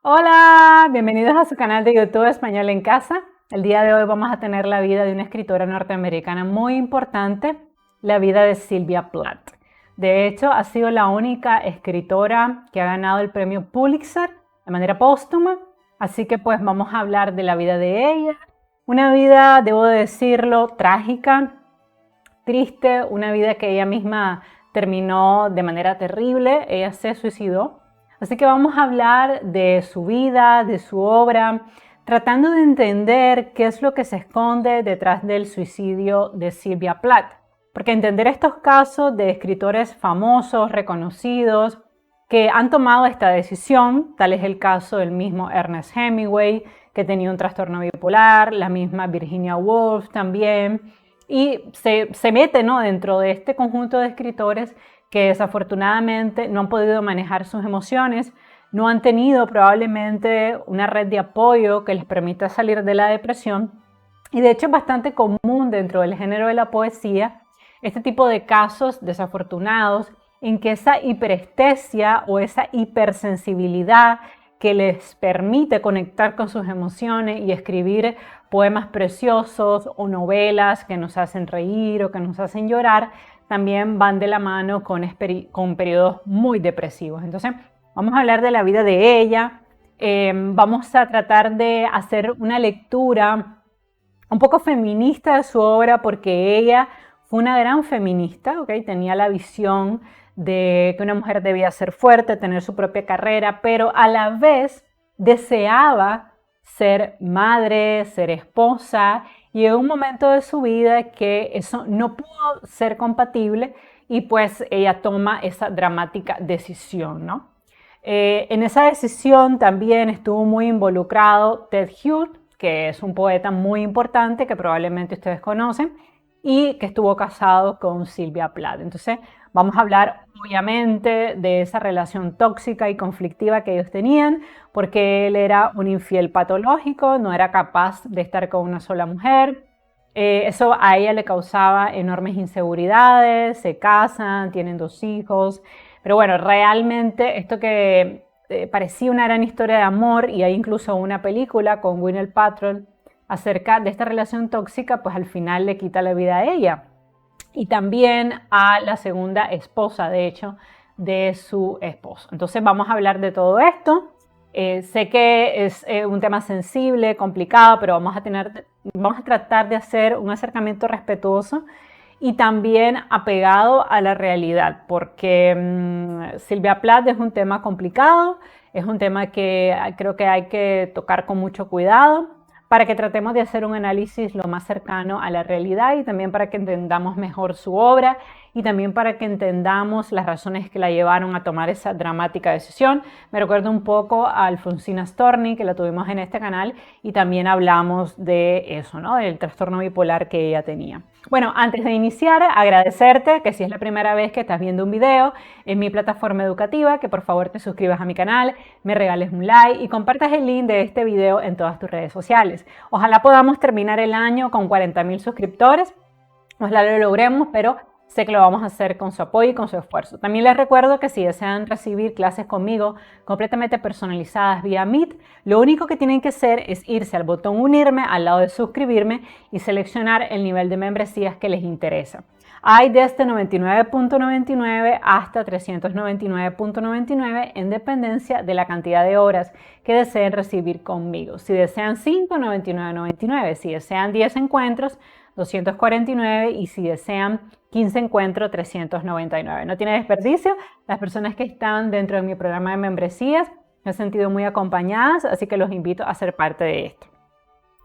Hola, bienvenidos a su canal de YouTube Español en Casa. El día de hoy vamos a tener la vida de una escritora norteamericana muy importante, la vida de Sylvia Plath. De hecho, ha sido la única escritora que ha ganado el premio Pulitzer de manera póstuma, así que pues vamos a hablar de la vida de ella. Una vida, debo decirlo, trágica, triste, una vida que ella misma terminó de manera terrible, ella se suicidó. Así que vamos a hablar de su vida, de su obra, tratando de entender qué es lo que se esconde detrás del suicidio de Sylvia Plath. Porque entender estos casos de escritores famosos, reconocidos, que han tomado esta decisión, tal es el caso del mismo Ernest Hemingway, que tenía un trastorno bipolar, la misma Virginia Woolf también, y se mete, ¿no?, dentro de este conjunto de escritores que desafortunadamente no han podido manejar sus emociones, no han tenido probablemente una red de apoyo que les permita salir de la depresión. Y de hecho es bastante común dentro del género de la poesía este tipo de casos desafortunados en que esa hiperestesia o esa hipersensibilidad que les permite conectar con sus emociones y escribir poemas preciosos o novelas que nos hacen reír o que nos hacen llorar, también van de la mano con periodos muy depresivos. Entonces, vamos a hablar de la vida de ella, vamos a tratar de hacer una lectura un poco feminista de su obra, porque ella fue una gran feminista, ¿okay? Tenía la visión de que una mujer debía ser fuerte, tener su propia carrera, pero a la vez deseaba ser madre, ser esposa, y en un momento de su vida que eso no pudo ser compatible y pues ella toma esa dramática decisión, ¿no? En esa decisión también estuvo muy involucrado Ted Hughes, que es un poeta muy importante que probablemente ustedes conocen y que estuvo casado con Sylvia Plath. Entonces vamos a hablar obviamente de esa relación tóxica y conflictiva que ellos tenían, porque él era un infiel patológico, no era capaz de estar con una sola mujer. Eso a ella le causaba enormes inseguridades, se casan, tienen 2 hijos, pero bueno, realmente esto que parecía una gran historia de amor, y hay incluso una película con Gwyneth Paltrow acerca de esta relación tóxica, pues al final le quita la vida a ella y también a la segunda esposa, de hecho, de su esposo. Entonces vamos a hablar de todo esto. Sé que es un tema sensible, complicado, pero vamos a tratar de hacer un acercamiento respetuoso y también apegado a la realidad, porque Sylvia Plath es un tema complicado, es un tema que creo que hay que tocar con mucho cuidado para que tratemos de hacer un análisis lo más cercano a la realidad y también para que entendamos mejor su obra y también para que entendamos las razones que la llevaron a tomar esa dramática decisión. Me recuerdo un poco a Alfonsina Storni, que la tuvimos en este canal, y también hablamos de eso, ¿no?, del trastorno bipolar que ella tenía. Bueno, antes de iniciar, agradecerte que si es la primera vez que estás viendo un video en mi plataforma educativa, que por favor te suscribas a mi canal, me regales un like y compartas el link de este video en todas tus redes sociales. Ojalá podamos terminar el año con 40,000 suscriptores, ojalá lo logremos, pero sé que lo vamos a hacer con su apoyo y con su esfuerzo. También les recuerdo que si desean recibir clases conmigo completamente personalizadas vía Meet, lo único que tienen que hacer es irse al botón unirme al lado de suscribirme y seleccionar el nivel de membresías que les interesa. Hay desde 99.99 hasta 399.99 en dependencia de la cantidad de horas que deseen recibir conmigo. Si desean 5, 99.99. Si desean 10 encuentros, 249, y si desean 15 encuentros, 399. No tiene desperdicio. Las personas que están dentro de mi programa de membresías me han sentido muy acompañadas, así que los invito a ser parte de esto.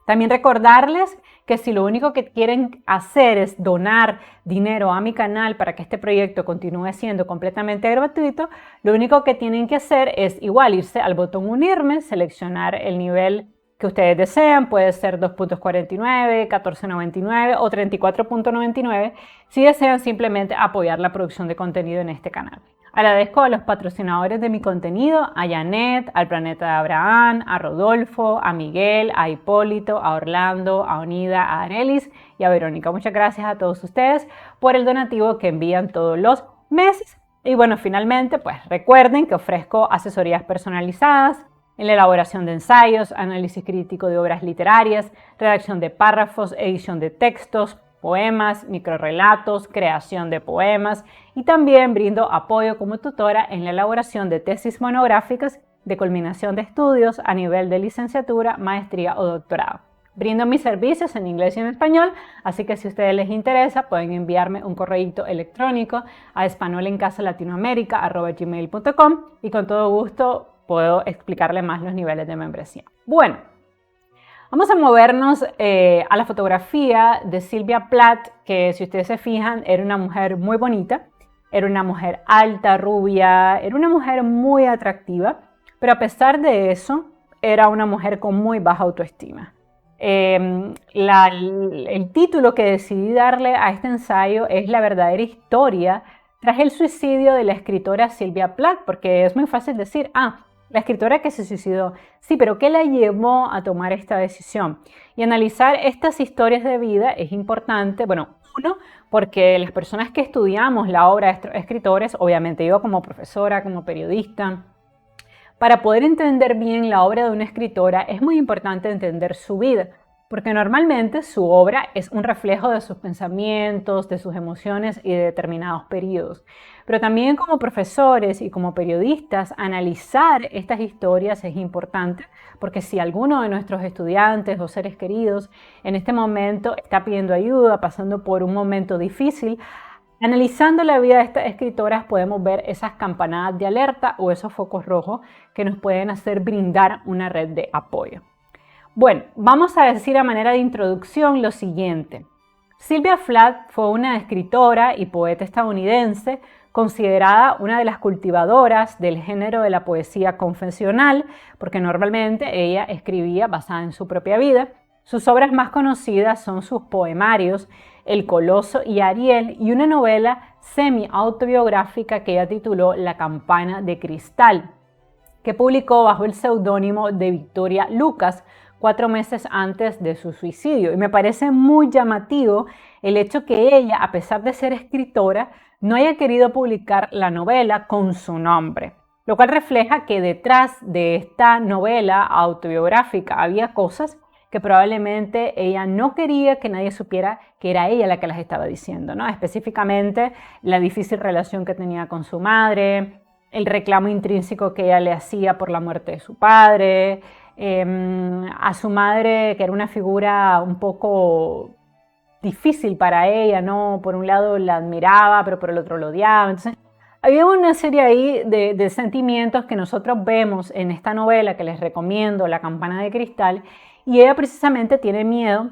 También recordarles que si lo único que quieren hacer es donar dinero a mi canal para que este proyecto continúe siendo completamente gratuito, lo único que tienen que hacer es igual irse al botón unirme, seleccionar el nivel que ustedes desean, puede ser 2.49, 14.99 o 34.99 si desean simplemente apoyar la producción de contenido en este canal. Agradezco a los patrocinadores de mi contenido, a Janet, al Planeta de Abraham, a Rodolfo, a Miguel, a Hipólito, a Orlando, a Onida, a Arelis y a Verónica. Muchas gracias a todos ustedes por el donativo que envían todos los meses. Y bueno, finalmente, pues recuerden que ofrezco asesorías personalizadas, en la elaboración de ensayos, análisis crítico de obras literarias, redacción de párrafos, edición de textos, poemas, microrrelatos, creación de poemas y también brindo apoyo como tutora en la elaboración de tesis monográficas de culminación de estudios a nivel de licenciatura, maestría o doctorado. Brindo mis servicios en inglés y en español, así que si a ustedes les interesa pueden enviarme un correo electrónico a espanolencasalatinoamerica@gmail.com y con todo gusto puedo explicarle más los niveles de membresía. Bueno, vamos a movernos a la fotografía de Sylvia Plath, que si ustedes se fijan era una mujer muy bonita, era una mujer alta, rubia, era una mujer muy atractiva, pero a pesar de eso era una mujer con muy baja autoestima. El título que decidí darle a este ensayo es La verdadera historia tras el suicidio de la escritora Sylvia Plath, porque es muy fácil decir, la escritora que se suicidó. Sí, pero ¿qué la llevó a tomar esta decisión? Y analizar estas historias de vida es importante, bueno, uno, porque las personas que estudiamos la obra de estos escritores, obviamente yo como profesora, como periodista, para poder entender bien la obra de una escritora es muy importante entender su vida, porque normalmente su obra es un reflejo de sus pensamientos, de sus emociones y de determinados periodos. Pero también como profesores y como periodistas, analizar estas historias es importante, porque si alguno de nuestros estudiantes o seres queridos en este momento está pidiendo ayuda, pasando por un momento difícil, analizando la vida de estas escritoras podemos ver esas campanadas de alerta o esos focos rojos que nos pueden hacer brindar una red de apoyo. Bueno, vamos a decir a manera de introducción lo siguiente. Sylvia Plath fue una escritora y poeta estadounidense considerada una de las cultivadoras del género de la poesía confesional, porque normalmente ella escribía basada en su propia vida. Sus obras más conocidas son sus poemarios El Coloso y Ariel y una novela semi-autobiográfica que ella tituló La Campana de Cristal, que publicó bajo el seudónimo de Victoria Lucas 4 meses antes de su suicidio. Y me parece muy llamativo el hecho que ella, a pesar de ser escritora, no haya querido publicar la novela con su nombre, lo cual refleja que detrás de esta novela autobiográfica había cosas que probablemente ella no quería que nadie supiera que era ella la que las estaba diciendo, ¿no? Específicamente la difícil relación que tenía con su madre, el reclamo intrínseco que ella le hacía por la muerte de su padre, a su madre, que era una figura un poco difícil para ella, ¿no? Por un lado la admiraba, pero por el otro lo odiaba. Entonces, había una serie ahí de sentimientos que nosotros vemos en esta novela que les recomiendo, La Campana de Cristal, y ella precisamente tiene miedo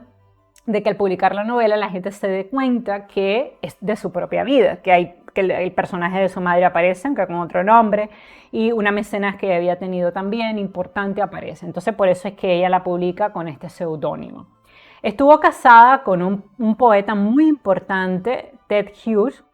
de que al publicar la novela la gente se dé cuenta que es de su propia vida, que el personaje de su madre aparece, aunque con otro nombre, y una mecenas que había tenido también importante aparece. Entonces por eso es que ella la publica con este seudónimo. Estuvo casada con un poeta muy importante, Ted Hughes,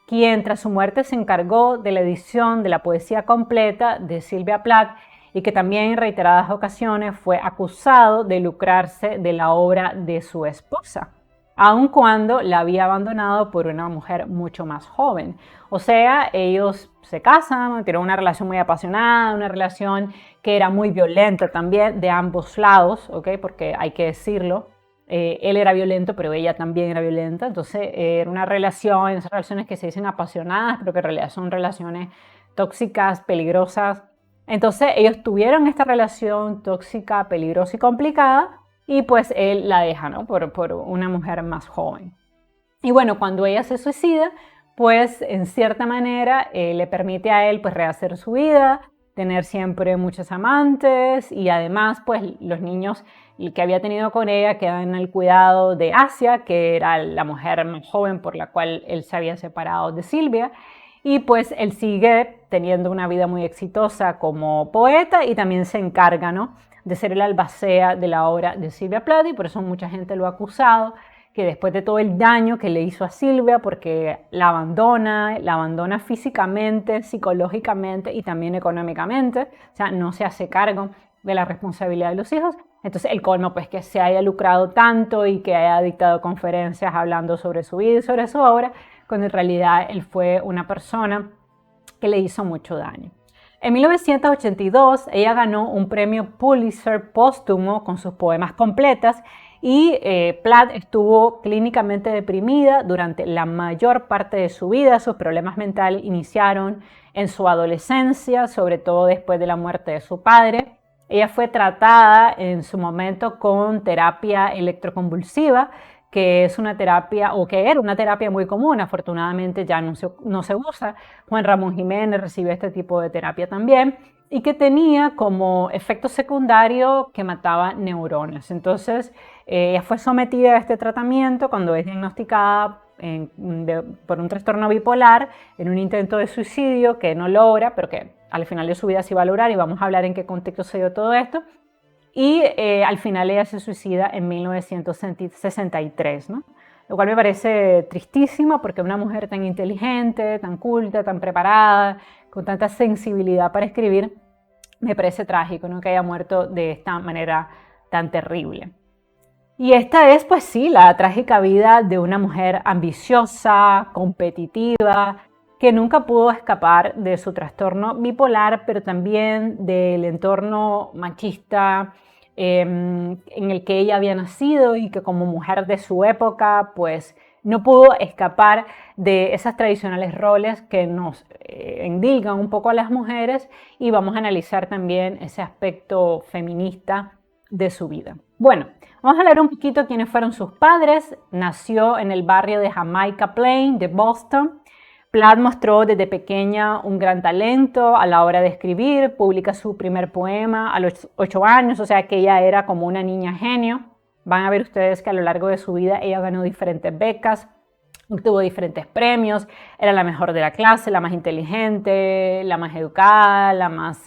quien tras su muerte se encargó de la edición de la poesía completa de Sylvia Plath y que también en reiteradas ocasiones fue acusado de lucrarse de la obra de su esposa, aun cuando la había abandonado por una mujer mucho más joven. O sea, ellos se casan, tuvieron una relación muy apasionada, una relación que era muy violenta también de ambos lados, ¿okay? Porque hay que decirlo, él era violento, pero ella también era violenta. Entonces era una relación, esas relaciones que se dicen apasionadas, pero que en realidad son relaciones tóxicas, peligrosas. Entonces ellos tuvieron esta relación tóxica, peligrosa y complicada, y pues él la deja, ¿no? por una mujer más joven. Y bueno, cuando ella se suicida, pues en cierta manera le permite a él pues rehacer su vida, tener siempre muchos amantes y además pues los niños que había tenido con ella quedan en el cuidado de Asia, que era la mujer más joven por la cual él se había separado de Sylvia. Y pues él sigue teniendo una vida muy exitosa como poeta y también se encarga, ¿no?, de ser el albacea de la obra de Sylvia Plath, y por eso mucha gente lo ha acusado, que después de todo el daño que le hizo a Sylvia, porque la abandona físicamente, psicológicamente y también económicamente, o sea, no se hace cargo de la responsabilidad de los hijos. Entonces el colmo pues que se haya lucrado tanto y que haya dictado conferencias hablando sobre su vida y sobre su obra, cuando en realidad él fue una persona que le hizo mucho daño. En 1982, ella ganó un premio Pulitzer póstumo con sus poemas completas y Platt estuvo clínicamente deprimida durante la mayor parte de su vida. Sus problemas mentales iniciaron en su adolescencia, sobre todo después de la muerte de su padre. Ella fue tratada en su momento con terapia electroconvulsiva, que es una terapia, o que era una terapia muy común, afortunadamente ya no se usa. Juan Ramón Jiménez recibió este tipo de terapia también, y que tenía como efecto secundario que mataba neuronas. Entonces, ella fue sometida a este tratamiento cuando es diagnosticada por un trastorno bipolar en un intento de suicidio que no logra, pero que al final de su vida sí va a lograr, y vamos a hablar en qué contexto se dio todo esto. Y al final ella se suicida en 1963, ¿no? Lo cual me parece tristísimo porque una mujer tan inteligente, tan culta, tan preparada, con tanta sensibilidad para escribir, me parece trágico, ¿no?, que haya muerto de esta manera tan terrible. Y esta es, pues sí, la trágica vida de una mujer ambiciosa, competitiva, que nunca pudo escapar de su trastorno bipolar, pero también del entorno machista en el que ella había nacido, y que como mujer de su época, pues no pudo escapar de esas tradicionales roles que nos endilgan un poco a las mujeres, y vamos a analizar también ese aspecto feminista de su vida. Bueno, vamos a hablar un poquito quiénes fueron sus padres. Nació en el barrio de Jamaica Plain de Boston. Platt mostró desde pequeña un gran talento a la hora de escribir. Publica su primer poema a los 8 años, o sea que ella era como una niña genio. Van a ver ustedes que a lo largo de su vida ella ganó diferentes becas, obtuvo diferentes premios, era la mejor de la clase, la más inteligente, la más educada, la más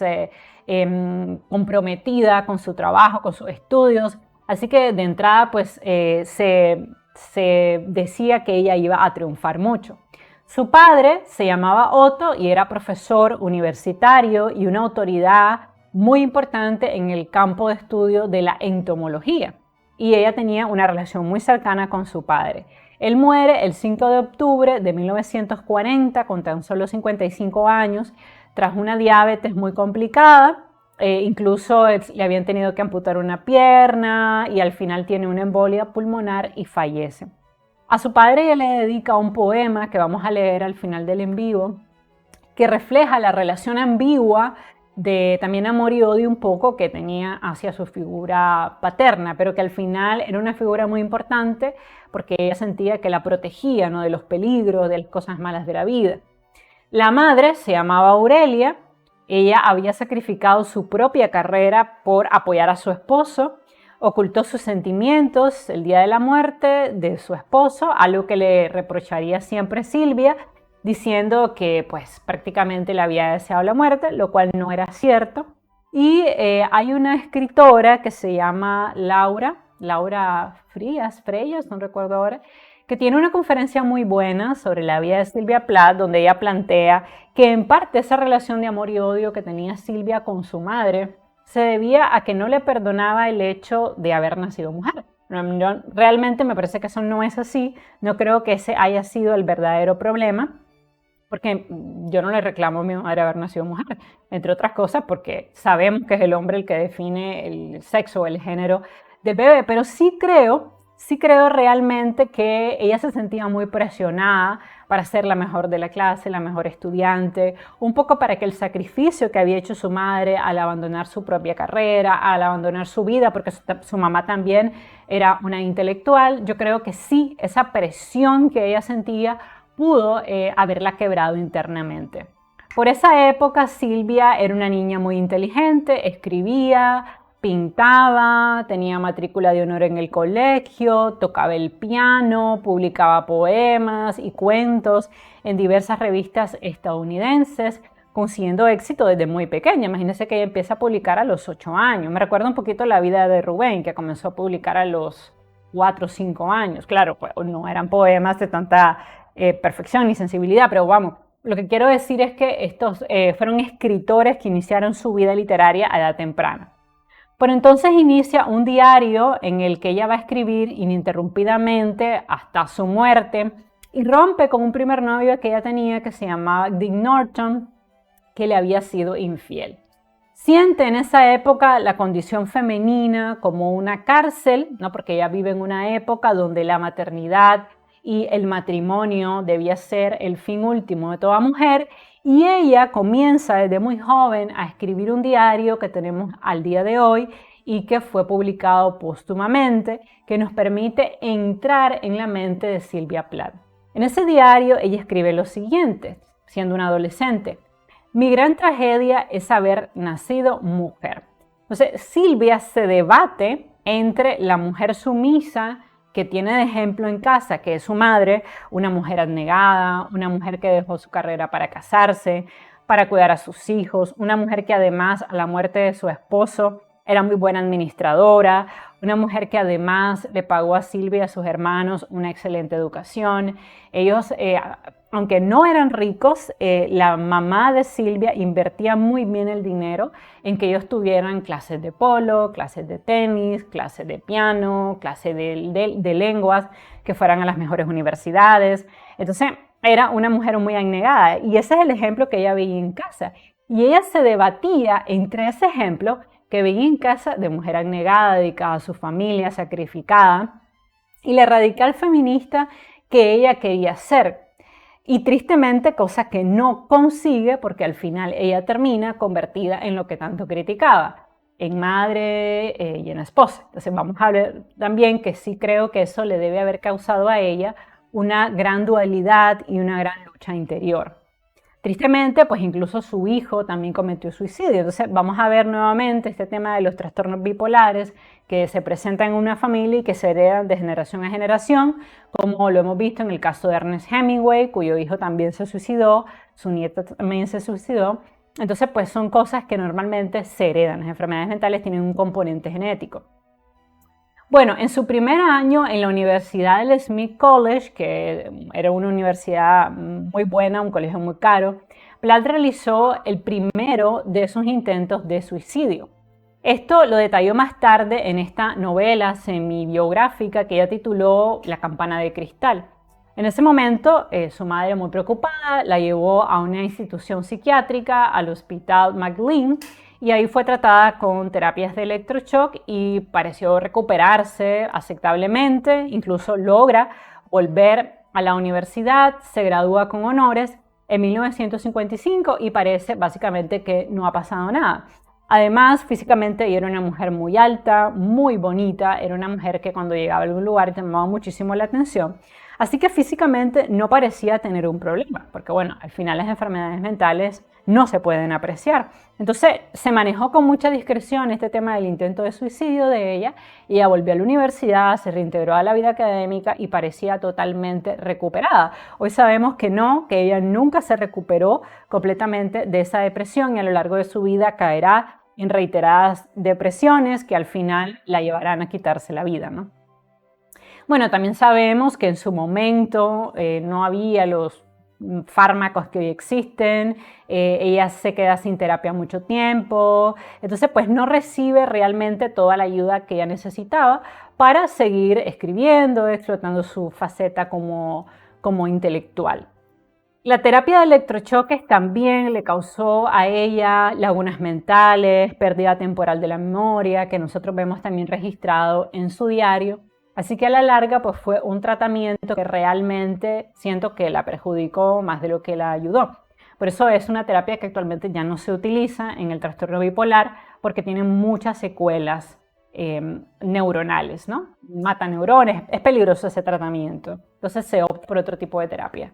comprometida con su trabajo, con sus estudios. Así que de entrada pues se decía que ella iba a triunfar mucho. Su padre se llamaba Otto y era profesor universitario y una autoridad muy importante en el campo de estudio de la entomología. Y ella tenía una relación muy cercana con su padre. Él muere el 5 de octubre de 1940 con tan solo 55 años tras una diabetes muy complicada. Incluso le habían tenido que amputar una pierna y al final tiene una embolia pulmonar y fallece. A su padre ella le dedica un poema que vamos a leer al final del en vivo, que refleja la relación ambigua de también amor y odio un poco que tenía hacia su figura paterna, pero que al final era una figura muy importante porque ella sentía que la protegía, ¿no?, de los peligros, de las cosas malas de la vida. La madre se llamaba Aurelia. Ella había sacrificado su propia carrera por apoyar a su esposo. Ocultó sus sentimientos el día de la muerte de su esposo, algo que le reprocharía siempre Silvia, diciendo que pues prácticamente le había deseado la muerte, lo cual no era cierto. Y hay una escritora que se llama Laura Frías, no recuerdo ahora, que tiene una conferencia muy buena sobre la vida de Silvia Plath, donde ella plantea que en parte esa relación de amor y odio que tenía Silvia con su madre se debía a que no le perdonaba el hecho de haber nacido mujer. Realmente me parece que eso no es así. No creo que ese haya sido el verdadero problema, porque yo no le reclamo a mi madre haber nacido mujer, entre otras cosas porque sabemos que es el hombre el que define el sexo o el género del bebé, pero sí creo realmente que ella se sentía muy presionada para ser la mejor de la clase, la mejor estudiante, un poco para que el sacrificio que había hecho su madre al abandonar su propia carrera, al abandonar su vida, porque su mamá también era una intelectual, yo creo que sí, esa presión que ella sentía pudo haberla quebrado internamente. Por esa época Silvia era una niña muy inteligente, escribía, pintaba, tenía matrícula de honor en el colegio, tocaba el piano, publicaba poemas y cuentos en diversas revistas estadounidenses, consiguiendo éxito desde muy pequeña. Imagínense que ella empieza a publicar a los 8 años. Me recuerda un poquito la vida de Rubén, que comenzó a publicar a los 4 o 5 años. Claro, pues no eran poemas de tanta perfección ni sensibilidad, pero vamos, lo que quiero decir es que estos fueron escritores que iniciaron su vida literaria a edad temprana. Por entonces inicia un diario en el que ella va a escribir ininterrumpidamente hasta su muerte y rompe con un primer novio que ella tenía que se llamaba Dick Norton, que le había sido infiel. Siente en esa época la condición femenina como una cárcel, ¿no? Porque ella vive en una época donde la maternidad y el matrimonio debía ser el fin último de toda mujer, y ella comienza desde muy joven a escribir un diario que tenemos al día de hoy y que fue publicado póstumamente, que nos permite entrar en la mente de Sylvia Plath. En ese diario ella escribe lo siguiente, siendo una adolescente: mi gran tragedia es haber nacido mujer. Entonces, Sylvia se debate entre la mujer sumisa que tiene de ejemplo en casa, que es su madre, una mujer abnegada, una mujer que dejó su carrera para casarse, para cuidar a sus hijos, una mujer que además a la muerte de su esposo era muy buena administradora, una mujer que además le pagó a Sylvia y a sus hermanos una excelente educación. Ellos, aunque no eran ricos, la mamá de Sylvia invertía muy bien el dinero en que ellos tuvieran clases de polo, clases de tenis, clases de piano, clases de lenguas, que fueran a las mejores universidades. Entonces, era una mujer muy abnegada y ese es el ejemplo que ella veía en casa. Y ella se debatía entre ese ejemplo que veía en casa de mujer abnegada, dedicada a su familia, sacrificada, y la radical feminista que ella quería ser. Y tristemente, cosa que no consigue, porque al final ella termina convertida en lo que tanto criticaba, en madre y en esposa. Entonces vamos a ver también que sí creo que eso le debe haber causado a ella una gran dualidad y una gran lucha interior. Tristemente, pues incluso su hijo también cometió suicidio. Entonces vamos a ver nuevamente este tema de los trastornos bipolares que se presentan en una familia y que se heredan de generación a generación, como lo hemos visto en el caso de Ernest Hemingway, cuyo hijo también se suicidó, su nieta también se suicidó. Entonces, pues son cosas que normalmente se heredan. Las enfermedades mentales tienen un componente genético. Bueno, en su primer año en la Universidad del Smith College, que era una universidad muy buena, un colegio muy caro, Plath realizó el primero de sus intentos de suicidio. Esto lo detalló más tarde en esta novela semi-biográfica que ella tituló La campana de cristal. En ese momento, su madre, muy preocupada, la llevó a una institución psiquiátrica, al Hospital McLean, y ahí fue tratada con terapias de electroshock y pareció recuperarse aceptablemente, incluso logra volver a la universidad, se gradúa con honores en 1955 y parece básicamente que no ha pasado nada. Además, físicamente ella era una mujer muy alta, muy bonita, era una mujer que cuando llegaba a algún lugar llamaba muchísimo la atención. Así que físicamente no parecía tener un problema, porque bueno, al final las enfermedades mentales no se pueden apreciar. Entonces se manejó con mucha discreción este tema del intento de suicidio de ella. Ella volvió a la universidad, se reintegró a la vida académica y parecía totalmente recuperada. Hoy sabemos que no, que ella nunca se recuperó completamente de esa depresión y a lo largo de su vida caerá en reiteradas depresiones que al final la llevarán a quitarse la vida, ¿no? Bueno, también sabemos que en su momento no había los fármacos que hoy existen, ella se queda sin terapia mucho tiempo, entonces pues no recibe realmente toda la ayuda que ella necesitaba para seguir escribiendo, explotando su faceta como intelectual. La terapia de electrochoques también le causó a ella lagunas mentales, pérdida temporal de la memoria, que nosotros vemos también registrado en su diario. Así que a la larga pues fue un tratamiento que realmente siento que la perjudicó más de lo que la ayudó. Por eso es una terapia que actualmente ya no se utiliza en el trastorno bipolar porque tiene muchas secuelas neuronales, ¿no? Mata neurones, es peligroso ese tratamiento. Entonces se opta por otro tipo de terapia.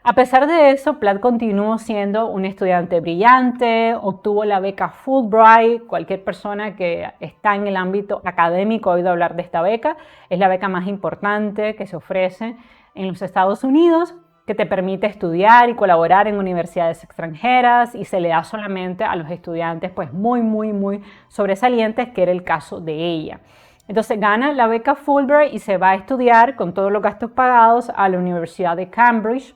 A pesar de eso, Plath continuó siendo un estudiante brillante, obtuvo la beca Fulbright. Cualquier persona que está en el ámbito académico ha oído hablar de esta beca. Es la beca más importante que se ofrece en los Estados Unidos, que te permite estudiar y colaborar en universidades extranjeras y se le da solamente a los estudiantes pues muy sobresalientes, que era el caso de ella. Entonces gana la beca Fulbright y se va a estudiar con todos los gastos pagados a la Universidad de Cambridge,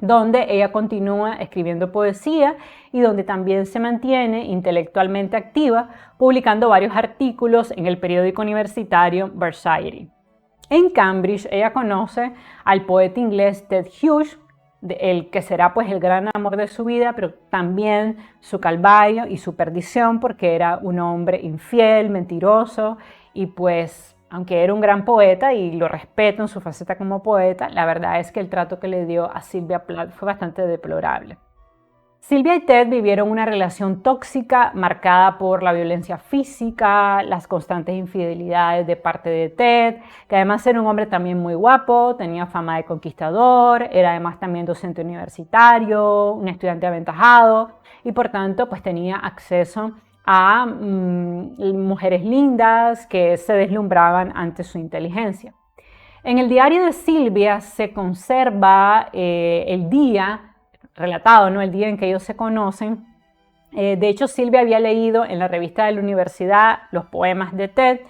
donde ella continúa escribiendo poesía y donde también se mantiene intelectualmente activa, publicando varios artículos en el periódico universitario Varsity. En Cambridge ella conoce al poeta inglés Ted Hughes, el que será pues el gran amor de su vida, pero también su calvario y su perdición, porque era un hombre infiel, mentiroso, y pues aunque era un gran poeta y lo respeto en su faceta como poeta, la verdad es que el trato que le dio a Sylvia Plath fue bastante deplorable. Sylvia y Ted vivieron una relación tóxica marcada por la violencia física, las constantes infidelidades de parte de Ted, que además era un hombre también muy guapo, tenía fama de conquistador, era además también docente universitario, un estudiante aventajado y por tanto pues tenía acceso a mujeres lindas que se deslumbraban ante su inteligencia. En el diario de Sylvia se conserva el día relatado, ¿no? El día en que ellos se conocen. De hecho, Sylvia había leído en la revista de la universidad los poemas de Ted,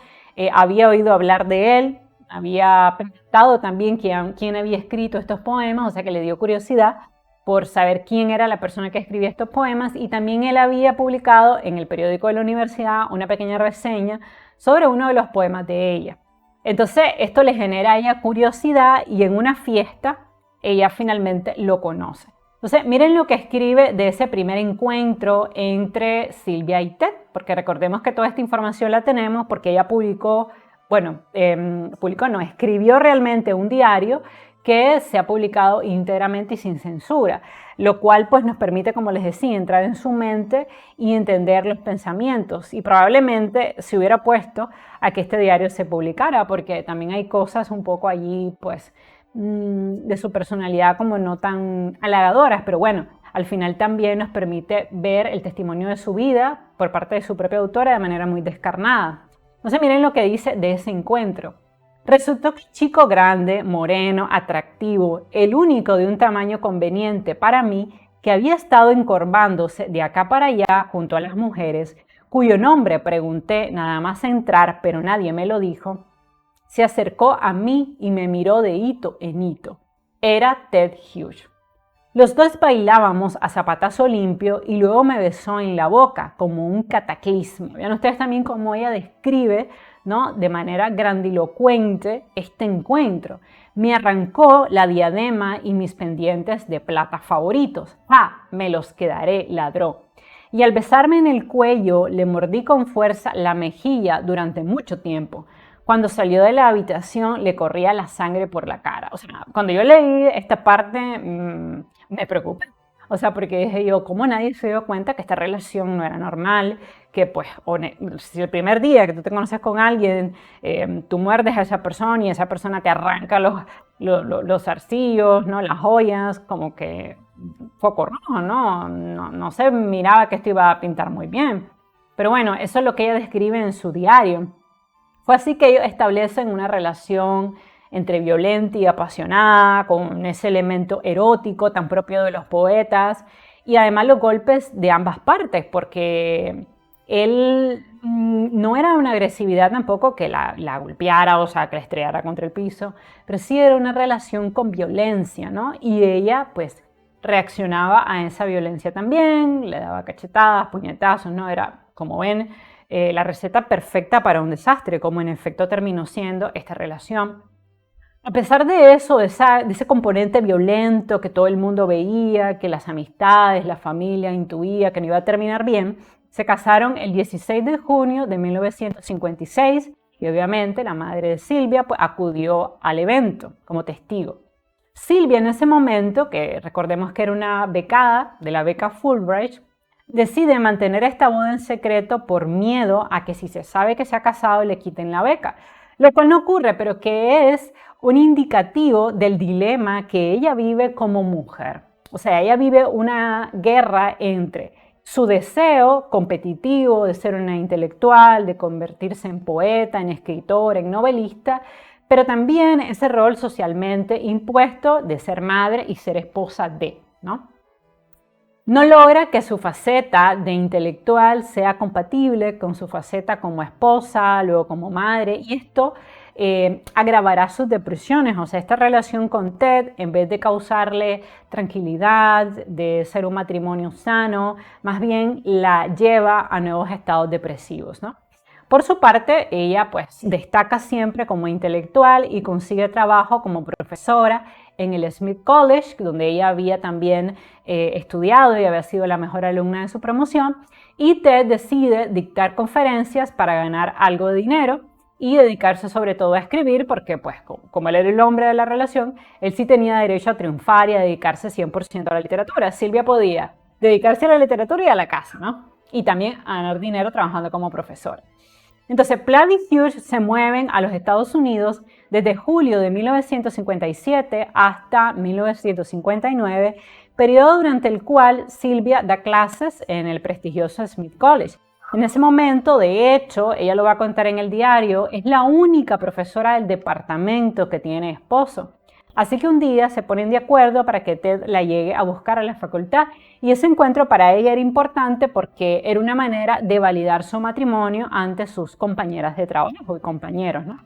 había oído hablar de él, había preguntado también quién había escrito estos poemas, o sea que le dio curiosidad por saber quién era la persona que escribía estos poemas, y también él había publicado en el periódico de la universidad una pequeña reseña sobre uno de los poemas de ella. Entonces esto le genera a ella curiosidad y en una fiesta ella finalmente lo conoce. Entonces, miren lo que escribe de ese primer encuentro entre Sylvia y Ted, porque recordemos que toda esta información la tenemos porque ella escribió realmente un diario que se ha publicado íntegramente y sin censura, lo cual pues nos permite, como les decía, entrar en su mente y entender los pensamientos, y probablemente se hubiera puesto a que este diario se publicara, porque también hay cosas un poco allí pues de su personalidad como no tan halagadoras, pero bueno, al final también nos permite ver el testimonio de su vida por parte de su propia autora de manera muy descarnada. Entonces miren lo que dice de ese encuentro. Resultó que un chico grande, moreno, atractivo, el único de un tamaño conveniente para mí, que había estado encorvándose de acá para allá junto a las mujeres, cuyo nombre pregunté nada más entrar, pero nadie me lo dijo, se acercó a mí y me miró de hito en hito. Era Ted Hughes. Los dos bailábamos a zapatazo limpio y luego me besó en la boca como un cataclismo. Vean ustedes también cómo ella describe, ¿no?, de manera grandilocuente este encuentro. Me arrancó la diadema y mis pendientes de plata favoritos. ¡Ah! Me los quedaré, ladrón. Y al besarme en el cuello le mordí con fuerza la mejilla durante mucho tiempo. Cuando salió de la habitación le corría la sangre por la cara. O sea, cuando yo leí esta parte me preocupé. O sea, porque dije yo, ¿cómo nadie se dio cuenta que esta relación no era normal? Que pues, si el primer día que tú te conoces con alguien, tú muerdes a esa persona y esa persona te arranca los zarcillos, ¿no?, las joyas, como que foco rojo, no se miraba que esto iba a pintar muy bien. Pero bueno, eso es lo que ella describe en su diario. Fue así que ellos establecen una relación entre violenta y apasionada, con ese elemento erótico tan propio de los poetas, y además los golpes de ambas partes, porque él no era una agresividad tampoco que la golpeara, o sea, que la estrellara contra el piso, pero sí era una relación con violencia, ¿no? Y ella, pues, reaccionaba a esa violencia también, le daba cachetadas, puñetazos, ¿no? Era, como ven, la receta perfecta para un desastre, como en efecto terminó siendo esta relación. A pesar de eso, de ese componente violento que todo el mundo veía, que las amistades, la familia intuía que no iba a terminar bien, se casaron el 16 de junio de 1956 y obviamente la madre de Sylvia pues, acudió al evento como testigo. Sylvia en ese momento, que recordemos que era una becada de la beca Fulbright, decide mantener esta boda en secreto por miedo a que si se sabe que se ha casado le quiten la beca, lo cual no ocurre, pero que es un indicativo del dilema que ella vive como mujer. O sea, ella vive una guerra entre su deseo competitivo de ser una intelectual, de convertirse en poeta, en escritora, en novelista, pero también ese rol socialmente impuesto de ser madre y ser esposa de, ¿no? No logra que su faceta de intelectual sea compatible con su faceta como esposa, luego como madre, y esto agravará sus depresiones. O sea, esta relación con Ted, en vez de causarle tranquilidad, de ser un matrimonio sano, más bien la lleva a nuevos estados depresivos, ¿no? Por su parte, ella pues destaca siempre como intelectual y consigue trabajo como profesora en el Smith College, donde ella había también estudiado y había sido la mejor alumna de su promoción, y Ted decide dictar conferencias para ganar algo de dinero y dedicarse sobre todo a escribir, porque pues como él era el hombre de la relación, él sí tenía derecho a triunfar y a dedicarse 100% a la literatura. Silvia podía dedicarse a la literatura y a la casa, ¿no? Y también a ganar dinero trabajando como profesora. Entonces, Platt y Hughes se mueven a los Estados Unidos desde julio de 1957 hasta 1959, periodo durante el cual Silvia da clases en el prestigioso Smith College. En ese momento, de hecho, ella lo va a contar en el diario, es la única profesora del departamento que tiene esposo. Así que un día se ponen de acuerdo para que Ted la llegue a buscar a la facultad, y ese encuentro para ella era importante porque era una manera de validar su matrimonio ante sus compañeras de trabajo y compañeros, ¿no?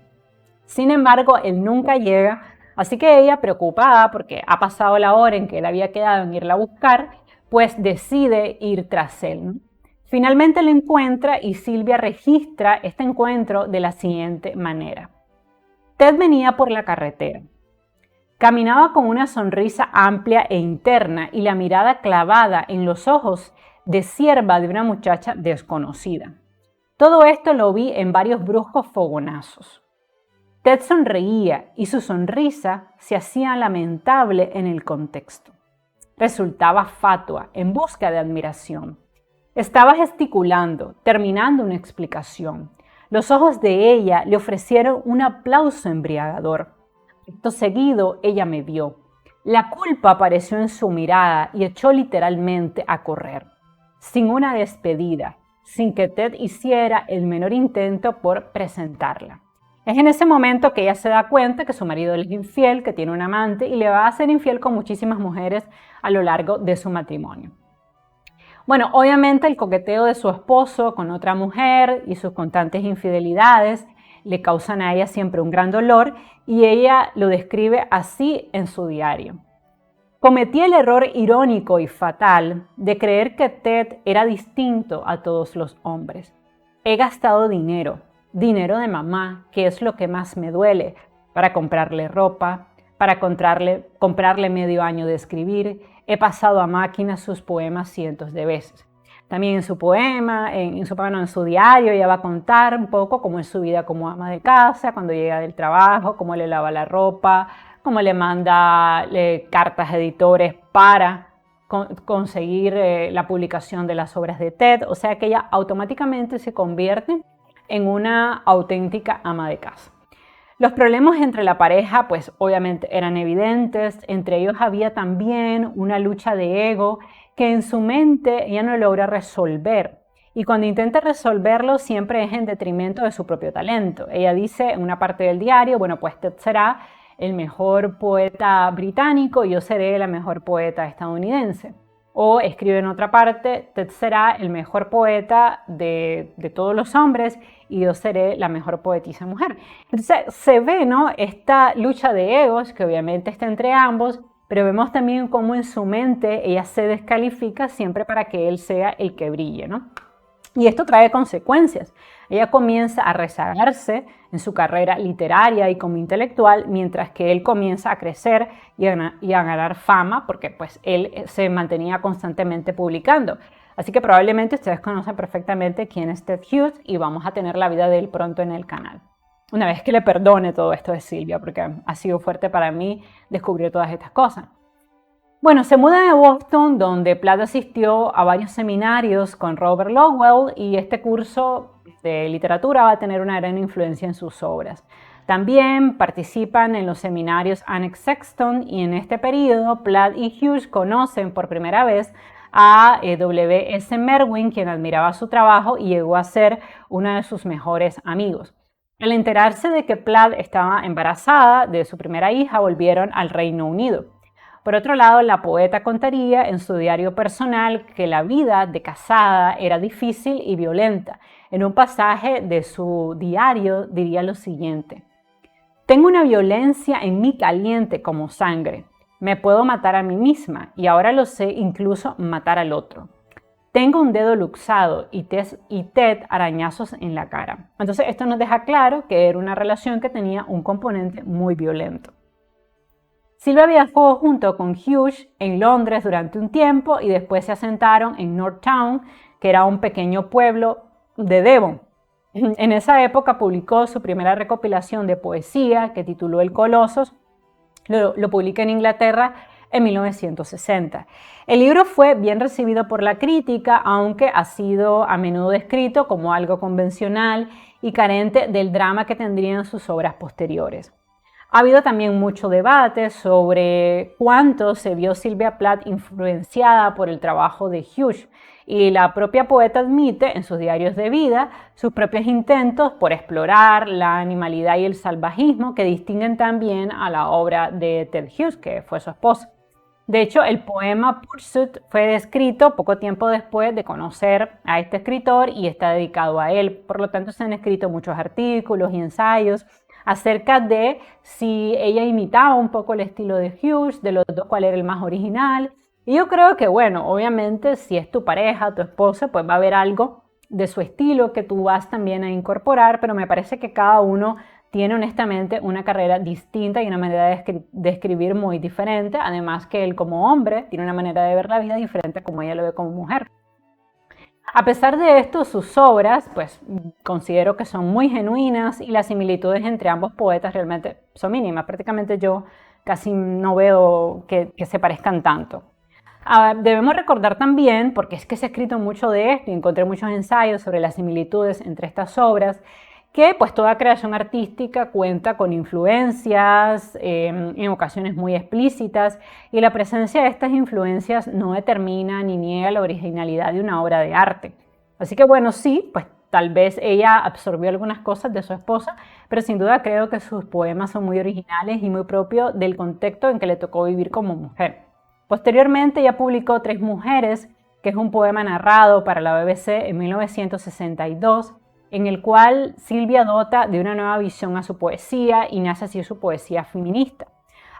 Sin embargo, él nunca llega, así que ella, preocupada porque ha pasado la hora en que él había quedado en irla a buscar, pues decide ir tras él, ¿no? Finalmente lo encuentra y Silvia registra este encuentro de la siguiente manera. Ted venía por la carretera. Caminaba con una sonrisa amplia e interna y la mirada clavada en los ojos de sierva de una muchacha desconocida. Todo esto lo vi en varios bruscos fogonazos. Ted sonreía y su sonrisa se hacía lamentable en el contexto. Resultaba fatua, en busca de admiración. Estaba gesticulando, terminando una explicación. Los ojos de ella le ofrecieron un aplauso embriagador. Acto seguido, ella me vio. La culpa apareció en su mirada y echó literalmente a correr, sin una despedida, sin que Ted hiciera el menor intento por presentarla. Es en ese momento que ella se da cuenta que su marido es infiel, que tiene un amante y le va a ser infiel con muchísimas mujeres a lo largo de su matrimonio. Bueno, obviamente el coqueteo de su esposo con otra mujer y sus constantes infidelidades le causan a ella siempre un gran dolor y ella lo describe así en su diario. Cometí el error irónico y fatal de creer que Ted era distinto a todos los hombres. He gastado dinero de mamá, que es lo que más me duele, para comprarle ropa, para comprarle medio año de escribir. He pasado a máquina sus poemas cientos de veces. También en su poema, en su diario, ella va a contar un poco cómo es su vida como ama de casa, cuando llega del trabajo, cómo le lava la ropa, cómo le manda cartas a editores para conseguir la publicación de las obras de Ted. O sea que ella automáticamente se convierte en una auténtica ama de casa. Los problemas entre la pareja, pues obviamente eran evidentes. Entre ellos había también una lucha de ego que en su mente ella no logra resolver. Y cuando intenta resolverlo siempre es en detrimento de su propio talento. Ella dice en una parte del diario, bueno, pues Ted será el mejor poeta británico y yo seré la mejor poeta estadounidense. O escribe en otra parte, Ted será el mejor poeta de todos los hombres y yo seré la mejor poetisa mujer. Entonces se ve, ¿no?, esta lucha de egos que obviamente está entre ambos, pero vemos también cómo en su mente ella se descalifica siempre para que él sea el que brille, ¿no? Y esto trae consecuencias. Ella comienza a rezagarse en su carrera literaria y como intelectual, mientras que él comienza a crecer y a ganar fama, porque pues él se mantenía constantemente publicando. Así que probablemente ustedes conocen perfectamente quién es Ted Hughes y vamos a tener la vida de él pronto en el canal. Una vez que le perdone todo esto de Silvia, porque ha sido fuerte para mí descubrir todas estas cosas. Bueno, se muda de Boston, donde Platt asistió a varios seminarios con Robert Lowell y este curso de literatura va a tener una gran influencia en sus obras. También participan en los seminarios Annex Sexton y en este periodo Platt y Hughes conocen por primera vez a W.S. Merwin, quien admiraba su trabajo y llegó a ser uno de sus mejores amigos. Al enterarse de que Platt estaba embarazada de su primera hija, volvieron al Reino Unido. Por otro lado, la poeta contaría en su diario personal que la vida de casada era difícil y violenta. En un pasaje de su diario diría lo siguiente: tengo una violencia en mí caliente como sangre. Me puedo matar a mí misma y ahora lo sé, incluso matar al otro. Tengo un dedo luxado y Ted arañazos en la cara. Entonces esto nos deja claro que era una relación que tenía un componente muy violento. Silvia viajó junto con Hughes en Londres durante un tiempo y después se asentaron en North Town, que era un pequeño pueblo de Devon. En esa época publicó su primera recopilación de poesía que tituló El Colosos. Lo publica en Inglaterra en 1960. El libro fue bien recibido por la crítica, aunque ha sido a menudo descrito como algo convencional y carente del drama que tendrían sus obras posteriores. Ha habido también mucho debate sobre cuánto se vio Sylvia Plath influenciada por el trabajo de Hughes, y la propia poeta admite en sus diarios de vida sus propios intentos por explorar la animalidad y el salvajismo que distinguen también a la obra de Ted Hughes, que fue su esposo. De hecho, el poema Pursuit fue escrito poco tiempo después de conocer a este escritor y está dedicado a él. Por lo tanto, se han escrito muchos artículos y ensayos acerca de si ella imitaba un poco el estilo de Hughes, de los dos cuál era el más original. Y yo creo que, bueno, obviamente si es tu pareja, tu esposa, pues va a haber algo de su estilo que tú vas también a incorporar, pero me parece que cada uno tiene honestamente una carrera distinta y una manera de escribir muy diferente, además que él como hombre tiene una manera de ver la vida diferente como ella lo ve como mujer. A pesar de esto, sus obras, pues considero que son muy genuinas y las similitudes entre ambos poetas realmente son mínimas. Prácticamente yo casi no veo que se parezcan tanto. Debemos recordar también, porque es que se ha escrito mucho de esto y encontré muchos ensayos sobre las similitudes entre estas obras, que pues toda creación artística cuenta con influencias, en ocasiones muy explícitas, y la presencia de estas influencias no determina ni niega la originalidad de una obra de arte. Así que bueno, sí, pues tal vez ella absorbió algunas cosas de su esposa, pero sin duda creo que sus poemas son muy originales y muy propios del contexto en que le tocó vivir como mujer. Posteriormente ella publicó Tres Mujeres, que es un poema narrado para la BBC en 1962, en el cual Silvia dota de una nueva visión a su poesía y nace así su poesía feminista.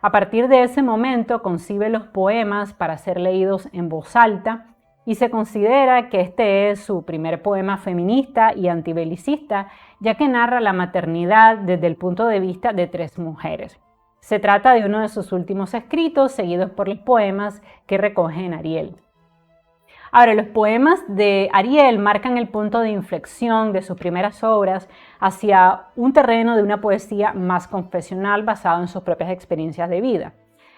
A partir de ese momento concibe los poemas para ser leídos en voz alta y se considera que este es su primer poema feminista y antibelicista, ya que narra la maternidad desde el punto de vista de tres mujeres. Se trata de uno de sus últimos escritos, seguidos por los poemas que recoge en Ariel. Ahora, los poemas de Ariel marcan el punto de inflexión de sus primeras obras hacia un terreno de una poesía más confesional basado en sus propias experiencias de vida.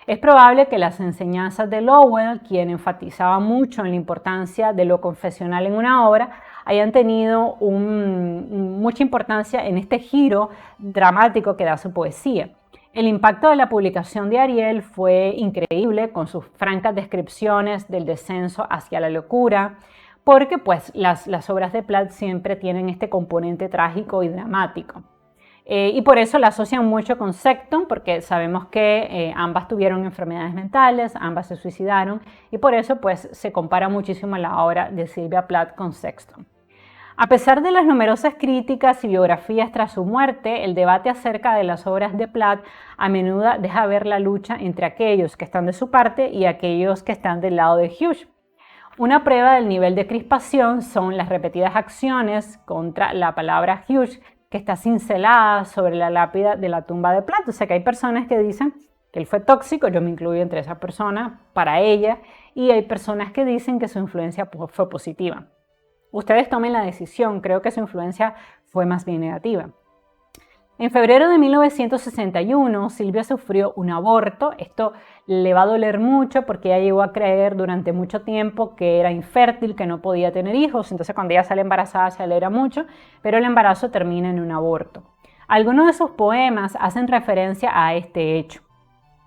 Es probable que las enseñanzas de Lowell, quien enfatizaba mucho en la importancia de lo confesional en una obra, hayan tenido mucha importancia en este giro dramático que da su poesía. El impacto de la publicación de Ariel fue increíble, con sus francas descripciones del descenso hacia la locura, porque pues las obras de Plath siempre tienen este componente trágico y dramático. Y por eso la asocian mucho con Sexton, porque sabemos que ambas tuvieron enfermedades mentales, ambas se suicidaron, y por eso pues se compara muchísimo la obra de Sylvia Plath con Sexton. A pesar de las numerosas críticas y biografías tras su muerte, el debate acerca de las obras de Plath a menudo deja ver la lucha entre aquellos que están de su parte y aquellos que están del lado de Hughes. Una prueba del nivel de crispación son las repetidas acciones contra la palabra Hughes, que está cincelada sobre la lápida de la tumba de Plath. O sea que hay personas que dicen que él fue tóxico, yo me incluyo entre esas personas, para ella, y hay personas que dicen que su influencia fue positiva. Ustedes tomen la decisión, creo que su influencia fue más bien negativa. En febrero de 1961, Silvia sufrió un aborto. Esto le va a doler mucho porque ella llegó a creer durante mucho tiempo que era infértil, que no podía tener hijos. Entonces cuando ella sale embarazada se alegra mucho, pero el embarazo termina en un aborto. Algunos de sus poemas hacen referencia a este hecho.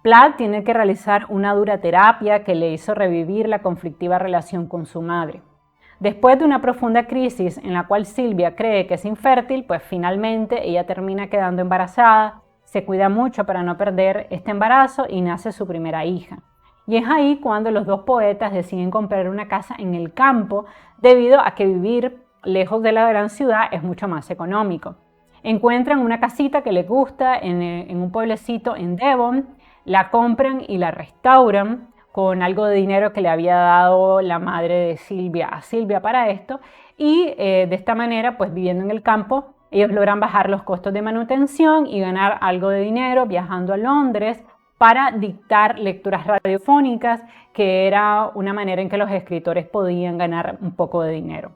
Plath tiene que realizar una dura terapia que le hizo revivir la conflictiva relación con su madre. Después de una profunda crisis en la cual Silvia cree que es infértil, pues finalmente ella termina quedando embarazada, se cuida mucho para no perder este embarazo y nace su primera hija. Y es ahí cuando los dos poetas deciden comprar una casa en el campo debido a que vivir lejos de la gran ciudad es mucho más económico. Encuentran una casita que les gusta en un pueblecito en Devon, la compran y la restauran con algo de dinero que le había dado la madre de Silvia a Silvia para esto, y de esta manera, pues viviendo en el campo, ellos logran bajar los costos de manutención y ganar algo de dinero viajando a Londres para dictar lecturas radiofónicas, que era una manera en que los escritores podían ganar un poco de dinero,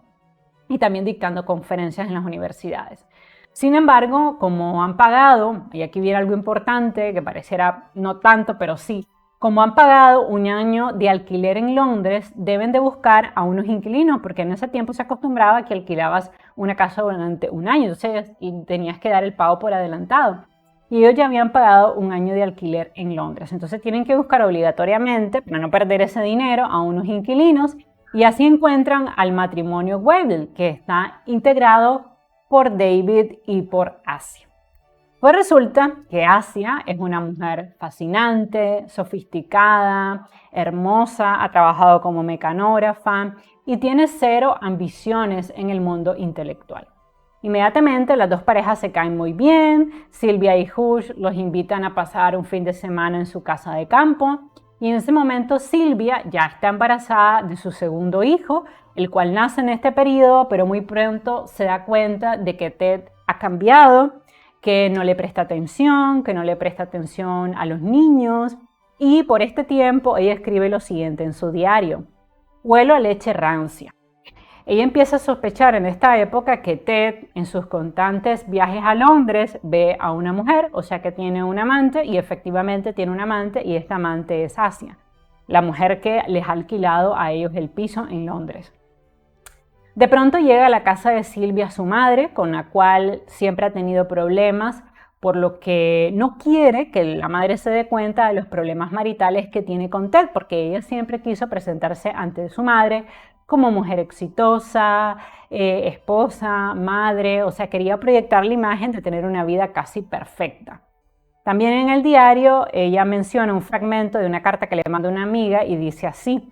y también dictando conferencias en las universidades. Sin embargo, como han pagado, y aquí viene algo importante que pareciera no tanto, pero sí, como han pagado un año de alquiler en Londres, deben de buscar a unos inquilinos, porque en ese tiempo se acostumbraba que alquilabas una casa durante un año, entonces y tenías que dar el pago por adelantado. Y ellos ya habían pagado un año de alquiler en Londres, entonces tienen que buscar obligatoriamente, para no perder ese dinero, a unos inquilinos, y así encuentran al matrimonio Weddell, que está integrado por David y por Asia. Pues resulta que Asia es una mujer fascinante, sofisticada, hermosa, ha trabajado como mecanógrafa y tiene cero ambiciones en el mundo intelectual. Inmediatamente las dos parejas se caen muy bien, Sylvia y Hugh los invitan a pasar un fin de semana en su casa de campo y en ese momento Sylvia ya está embarazada de su segundo hijo, el cual nace en este periodo, pero muy pronto se da cuenta de que Ted ha cambiado, que no le presta atención, a los niños, y por este tiempo ella escribe lo siguiente en su diario: huelo a leche rancia. Ella empieza a sospechar en esta época que Ted, en sus constantes viajes a Londres, ve a una mujer, o sea que tiene un amante, y efectivamente tiene un amante, y esta amante es Asia, la mujer que les ha alquilado a ellos el piso en Londres. De pronto llega a la casa de Sylvia su madre, con la cual siempre ha tenido problemas, por lo que no quiere que la madre se dé cuenta de los problemas maritales que tiene con Ted, porque ella siempre quiso presentarse ante su madre como mujer exitosa, esposa, madre, o sea, quería proyectar la imagen de tener una vida casi perfecta. También en el diario ella menciona un fragmento de una carta que le manda una amiga y dice así: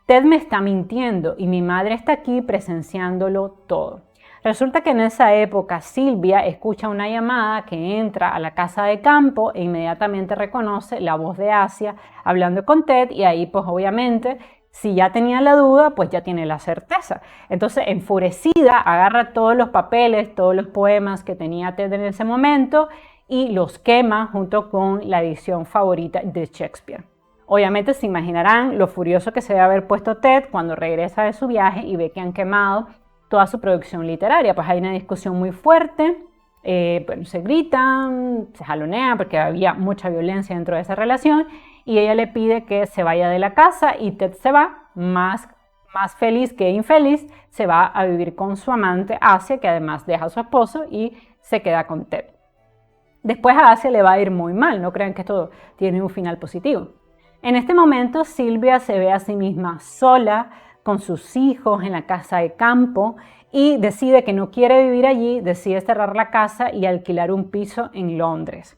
Ted me está mintiendo y mi madre está aquí presenciándolo todo. Resulta que en esa época Sylvia escucha una llamada que entra a la casa de campo e inmediatamente reconoce la voz de Asia hablando con Ted, y ahí pues obviamente si ya tenía la duda pues ya tiene la certeza. Entonces enfurecida agarra todos los papeles, todos los poemas que tenía Ted en ese momento y los quema junto con la edición favorita de Shakespeare. Obviamente se imaginarán lo furioso que se debe haber puesto Ted cuando regresa de su viaje y ve que han quemado toda su producción literaria. Pues hay una discusión muy fuerte, se gritan, se jalonean porque había mucha violencia dentro de esa relación, y ella le pide que se vaya de la casa y Ted se va, más feliz que infeliz, se va a vivir con su amante Asia, que además deja a su esposo y se queda con Ted. Después a Asia le va a ir muy mal, no crean que esto tiene un final positivo. En este momento Sylvia se ve a sí misma sola, con sus hijos en la casa de campo, y decide que no quiere vivir allí, decide cerrar la casa y alquilar un piso en Londres.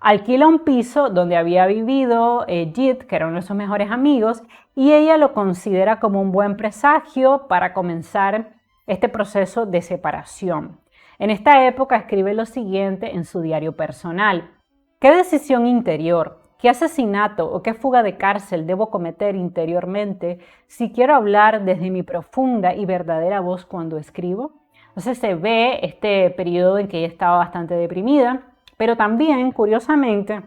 Alquila un piso donde había vivido Jit, que era uno de sus mejores amigos, y ella lo considera como un buen presagio para comenzar este proceso de separación. En esta época escribe lo siguiente en su diario personal: ¿qué decisión interior, qué asesinato o qué fuga de cárcel debo cometer interiormente si quiero hablar desde mi profunda y verdadera voz cuando escribo? Entonces se ve este periodo en que ella estaba bastante deprimida, pero también, curiosamente,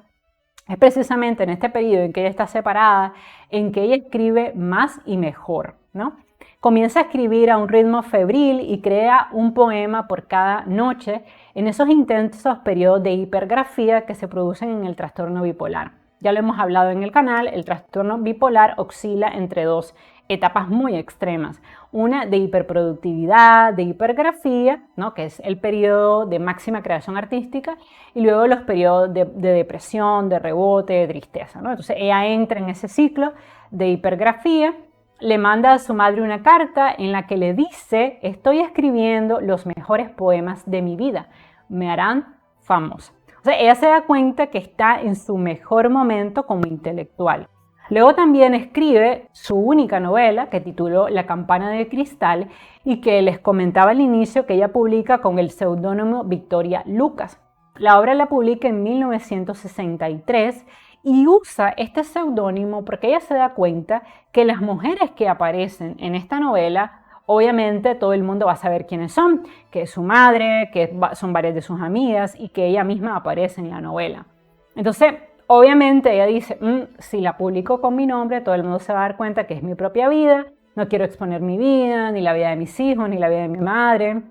es precisamente en este periodo en que ella está separada, en que ella escribe más y mejor, ¿no? Comienza a escribir a un ritmo febril y crea un poema por cada noche en esos intensos periodos de hipergrafía que se producen en el trastorno bipolar. Ya lo hemos hablado en el canal, el trastorno bipolar oscila entre dos etapas muy extremas. Una de hiperproductividad, de hipergrafía, ¿no?, que es el periodo de máxima creación artística, y luego los periodos de depresión, de rebote, de tristeza, ¿no? Entonces ella entra en ese ciclo de hipergrafía, le manda a su madre una carta en la que le dice: estoy escribiendo los mejores poemas de mi vida, me harán famosa. O sea, ella se da cuenta que está en su mejor momento como intelectual. Luego también escribe su única novela, que tituló La campana de cristal, y que les comentaba al inicio que ella publica con el seudónimo Victoria Lucas. La obra la publica en 1963 y usa este seudónimo porque ella se da cuenta que las mujeres que aparecen en esta novela, obviamente todo el mundo va a saber quiénes son, que es su madre, que son varias de sus amigas y que ella misma aparece en la novela. Entonces, Obviamente ella dice, si la publico con mi nombre, todo el mundo se va a dar cuenta que es mi propia vida, no quiero exponer mi vida, ni la vida de mis hijos, ni la vida de mi madre.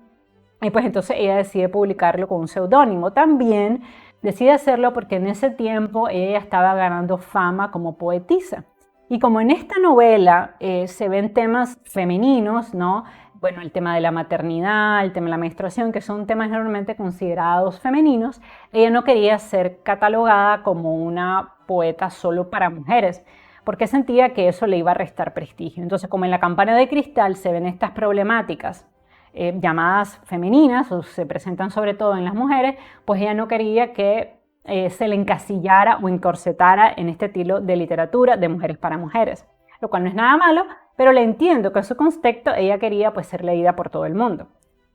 Y pues entonces ella decide publicarlo con un seudónimo. También decide hacerlo porque en ese tiempo ella estaba ganando fama como poetisa. Y como en esta novela se ven temas femeninos, ¿no? Bueno, el tema de la maternidad, el tema de la menstruación, que son temas normalmente considerados femeninos, ella no quería ser catalogada como una poeta solo para mujeres, porque sentía que eso le iba a restar prestigio. Entonces, como en La Campana de Cristal se ven estas problemáticas llamadas femeninas, o se presentan sobre todo en las mujeres, pues ella no quería que se le encasillara o encorsetara en este estilo de literatura de mujeres para mujeres, lo cual no es nada malo, pero le entiendo que en su contexto ella quería pues ser leída por todo el mundo.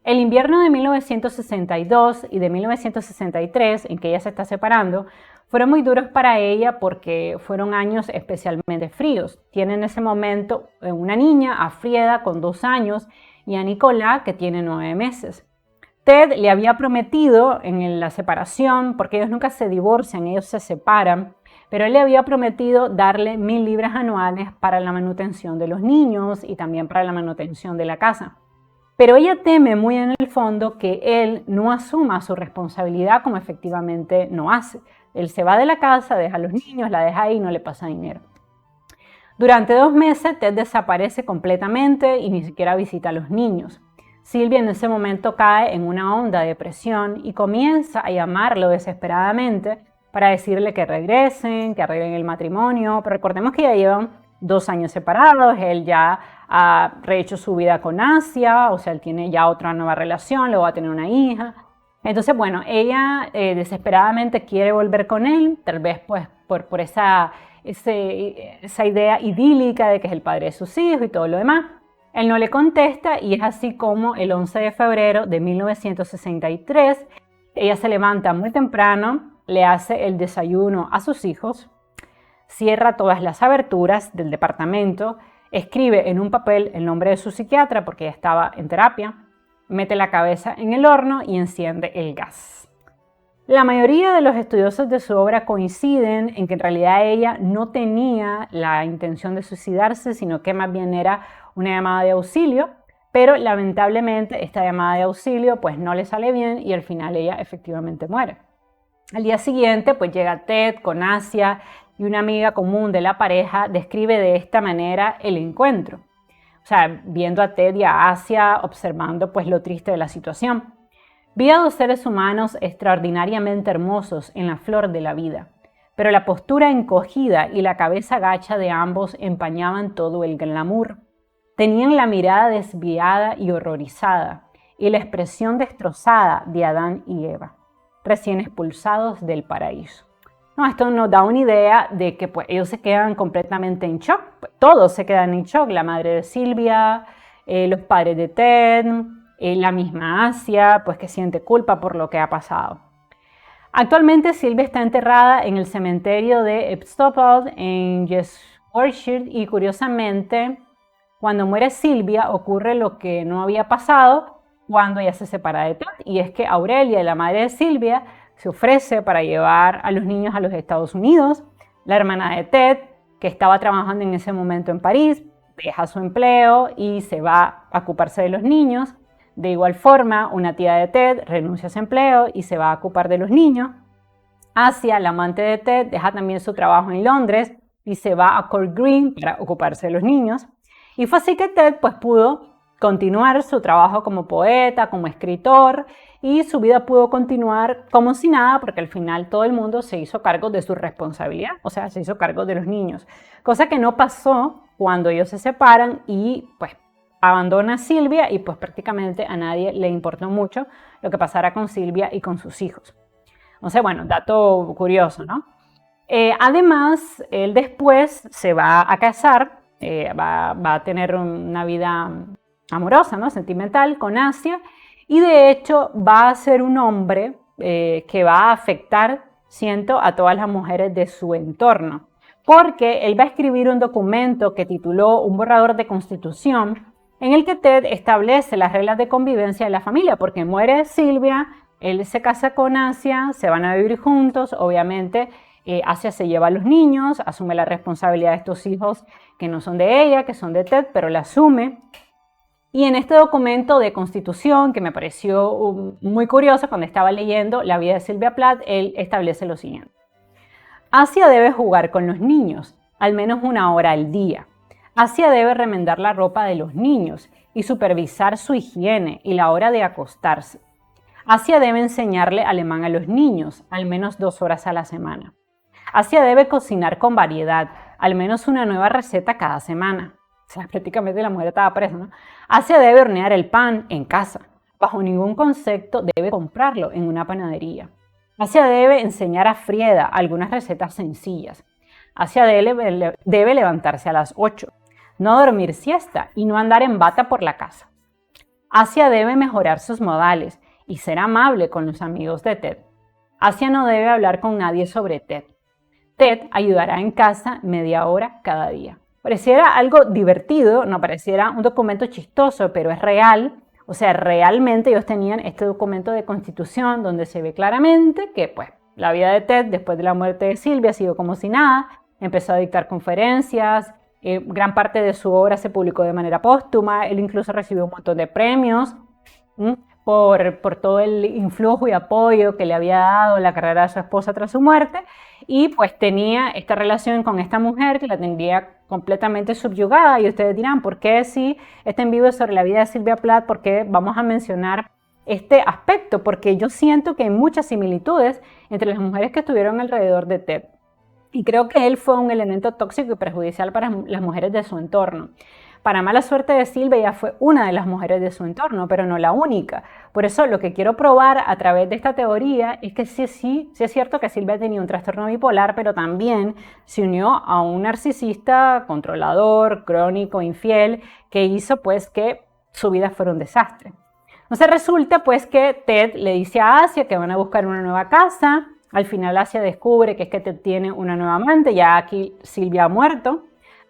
El invierno de 1962 y de 1963, en que ella se está separando, fueron muy duros para ella porque fueron años especialmente fríos. Tiene en ese momento una niña, a Frieda, con 2 años, y a Nicolás, que tiene 9 meses. Ted le había prometido en la separación, porque ellos nunca se divorcian, ellos se separan, pero él le había prometido darle 1.000 libras anuales para la manutención de los niños y también para la manutención de la casa. Pero ella teme muy en el fondo que él no asuma su responsabilidad como efectivamente no hace. Él se va de la casa, deja a los niños, la deja ahí y no le pasa dinero. Durante 2 meses, Ted desaparece completamente y ni siquiera visita a los niños. Silvia en ese momento cae en una honda depresión y comienza a llamarlo desesperadamente para decirle que regresen, que arreglen el matrimonio. Pero recordemos que ya llevan 2 años separados, él ya ha rehecho su vida con Asia, o sea, él tiene ya otra nueva relación, luego va a tener una hija. Entonces, bueno, ella desesperadamente quiere volver con él, tal vez pues por esa idea idílica de que es el padre de sus hijos y todo lo demás. Él no le contesta y es así como el 11 de febrero de 1963, ella se levanta muy temprano, le hace el desayuno a sus hijos, cierra todas las aberturas del departamento, escribe en un papel el nombre de su psiquiatra porque ella estaba en terapia, mete la cabeza en el horno y enciende el gas. La mayoría de los estudiosos de su obra coinciden en que en realidad ella no tenía la intención de suicidarse, sino que más bien era una llamada de auxilio, pero lamentablemente esta llamada de auxilio pues no le sale bien y al final ella efectivamente muere. Al día siguiente pues llega Ted con Asia y una amiga común de la pareja describe de esta manera el encuentro. O sea, viendo a Ted y a Asia observando pues lo triste de la situación. Vi a 2 seres humanos extraordinariamente hermosos en la flor de la vida, pero la postura encogida y la cabeza gacha de ambos empañaban todo el glamour. Tenían la mirada desviada y horrorizada, y la expresión destrozada de Adán y Eva, recién expulsados del paraíso. No, esto nos da una idea de que pues, ellos se quedan completamente en shock, todos se quedan en shock, la madre de Silvia, los padres de Ted, la misma Asia, pues que siente culpa por lo que ha pasado. Actualmente Silvia está enterrada en el cementerio de Episcopal en Worcestershire y curiosamente cuando muere Silvia ocurre lo que no había pasado cuando ella se separa de Ted y es que Aurelia, la madre de Silvia, se ofrece para llevar a los niños a los Estados Unidos. La hermana de Ted, que estaba trabajando en ese momento en París, deja su empleo y se va a ocuparse de los niños. De igual forma, una tía de Ted renuncia a ese empleo y se va a ocupar de los niños. Asia, la amante de Ted, deja también su trabajo en Londres y se va a Court Green para ocuparse de los niños. Y fue así que Ted pues, pudo continuar su trabajo como poeta, como escritor, y su vida pudo continuar como si nada, porque al final todo el mundo se hizo cargo de su responsabilidad, o sea, se hizo cargo de los niños. Cosa que no pasó cuando ellos se separan y pues abandona a Silvia y pues prácticamente a nadie le importó mucho lo que pasara con Silvia y con sus hijos. Entonces, bueno, dato curioso, ¿no? Además, él después se va a casar, va a tener una vida amorosa, ¿no? Sentimental con Asia y de hecho va a ser un hombre que va a afectar, siento, a todas las mujeres de su entorno, porque él va a escribir un documento que tituló Un borrador de constitución en el que Ted establece las reglas de convivencia de la familia, porque muere Silvia, él se casa con Asia, se van a vivir juntos, obviamente Asia se lleva a los niños, asume la responsabilidad de estos hijos que no son de ella, que son de Ted, pero la asume. Y en este documento de constitución, que me pareció muy curioso cuando estaba leyendo la vida de Sylvia Plath, él establece lo siguiente. Asia debe jugar con los niños, al menos 1 hora al día. Asia debe remendar la ropa de los niños y supervisar su higiene y la hora de acostarse. Asia debe enseñarle alemán a los niños, al menos 2 horas a la semana. Asia debe cocinar con variedad, al menos una nueva receta cada semana. O sea, prácticamente la mujer estaba presa, ¿no? Asia debe hornear el pan en casa. Bajo ningún concepto debe comprarlo en una panadería. Asia debe enseñar a Frieda algunas recetas sencillas. Asia debe levantarse a las 8, no dormir siesta y no andar en bata por la casa. Asia debe mejorar sus modales y ser amable con los amigos de Ted. Asia no debe hablar con nadie sobre Ted. Ted ayudará en casa media hora cada día. Pareciera algo divertido, no pareciera un documento chistoso, pero es real. O sea, realmente ellos tenían este documento de constitución donde se ve claramente que pues, la vida de Ted después de la muerte de Sylvia ha sido como si nada. Empezó a dictar conferencias, gran parte de su obra se publicó de manera póstuma, él incluso recibió un montón de premios por todo el influjo y apoyo que le había dado la carrera de su esposa tras su muerte, y pues tenía esta relación con esta mujer que la tendría completamente subyugada. Y ustedes dirán, ¿por qué si este en vivo es sobre la vida de Sylvia Plath? ¿Por qué vamos a mencionar este aspecto? Porque yo siento que hay muchas similitudes entre las mujeres que estuvieron alrededor de Ted. Y creo que él fue un elemento tóxico y perjudicial para las mujeres de su entorno. Para mala suerte de Sylvia, ella fue una de las mujeres de su entorno, pero no la única. Por eso lo que quiero probar a través de esta teoría es que sí es cierto que Sylvia tenía un trastorno bipolar, pero también se unió a un narcisista controlador, crónico, infiel, que hizo pues que su vida fuera un desastre. Entonces resulta pues que Ted le dice a Asia que van a buscar una nueva casa. Al final Asia descubre que es que Ted tiene una nueva amante, ya aquí Sylvia ha muerto.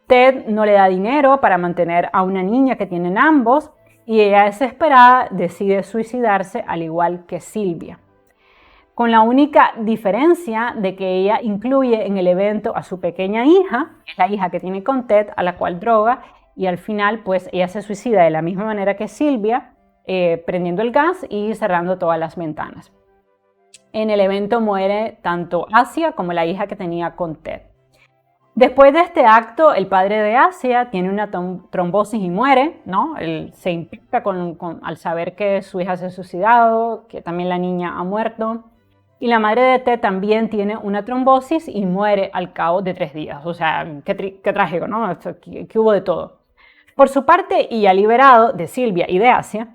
Ted no le da dinero para mantener a una niña que tienen ambos y ella, desesperada, decide suicidarse al igual que Sylvia. Con la única diferencia de que ella incluye en el evento a su pequeña hija, que es la hija que tiene con Ted, a la cual droga, y al final pues ella se suicida de la misma manera que Sylvia, prendiendo el gas y cerrando todas las ventanas. En el evento muere tanto Asia como la hija que tenía con Ted. Después de este acto, el padre de Asia tiene una trombosis y muere, ¿no? Él se impacta al saber que su hija se ha suicidado, que también la niña ha muerto. Y la madre de Ted también tiene una trombosis y muere al cabo de 3 días. O sea, qué trágico, ¿no? Que hubo de todo. Por su parte, y ya liberado de Sylvia y de Asia,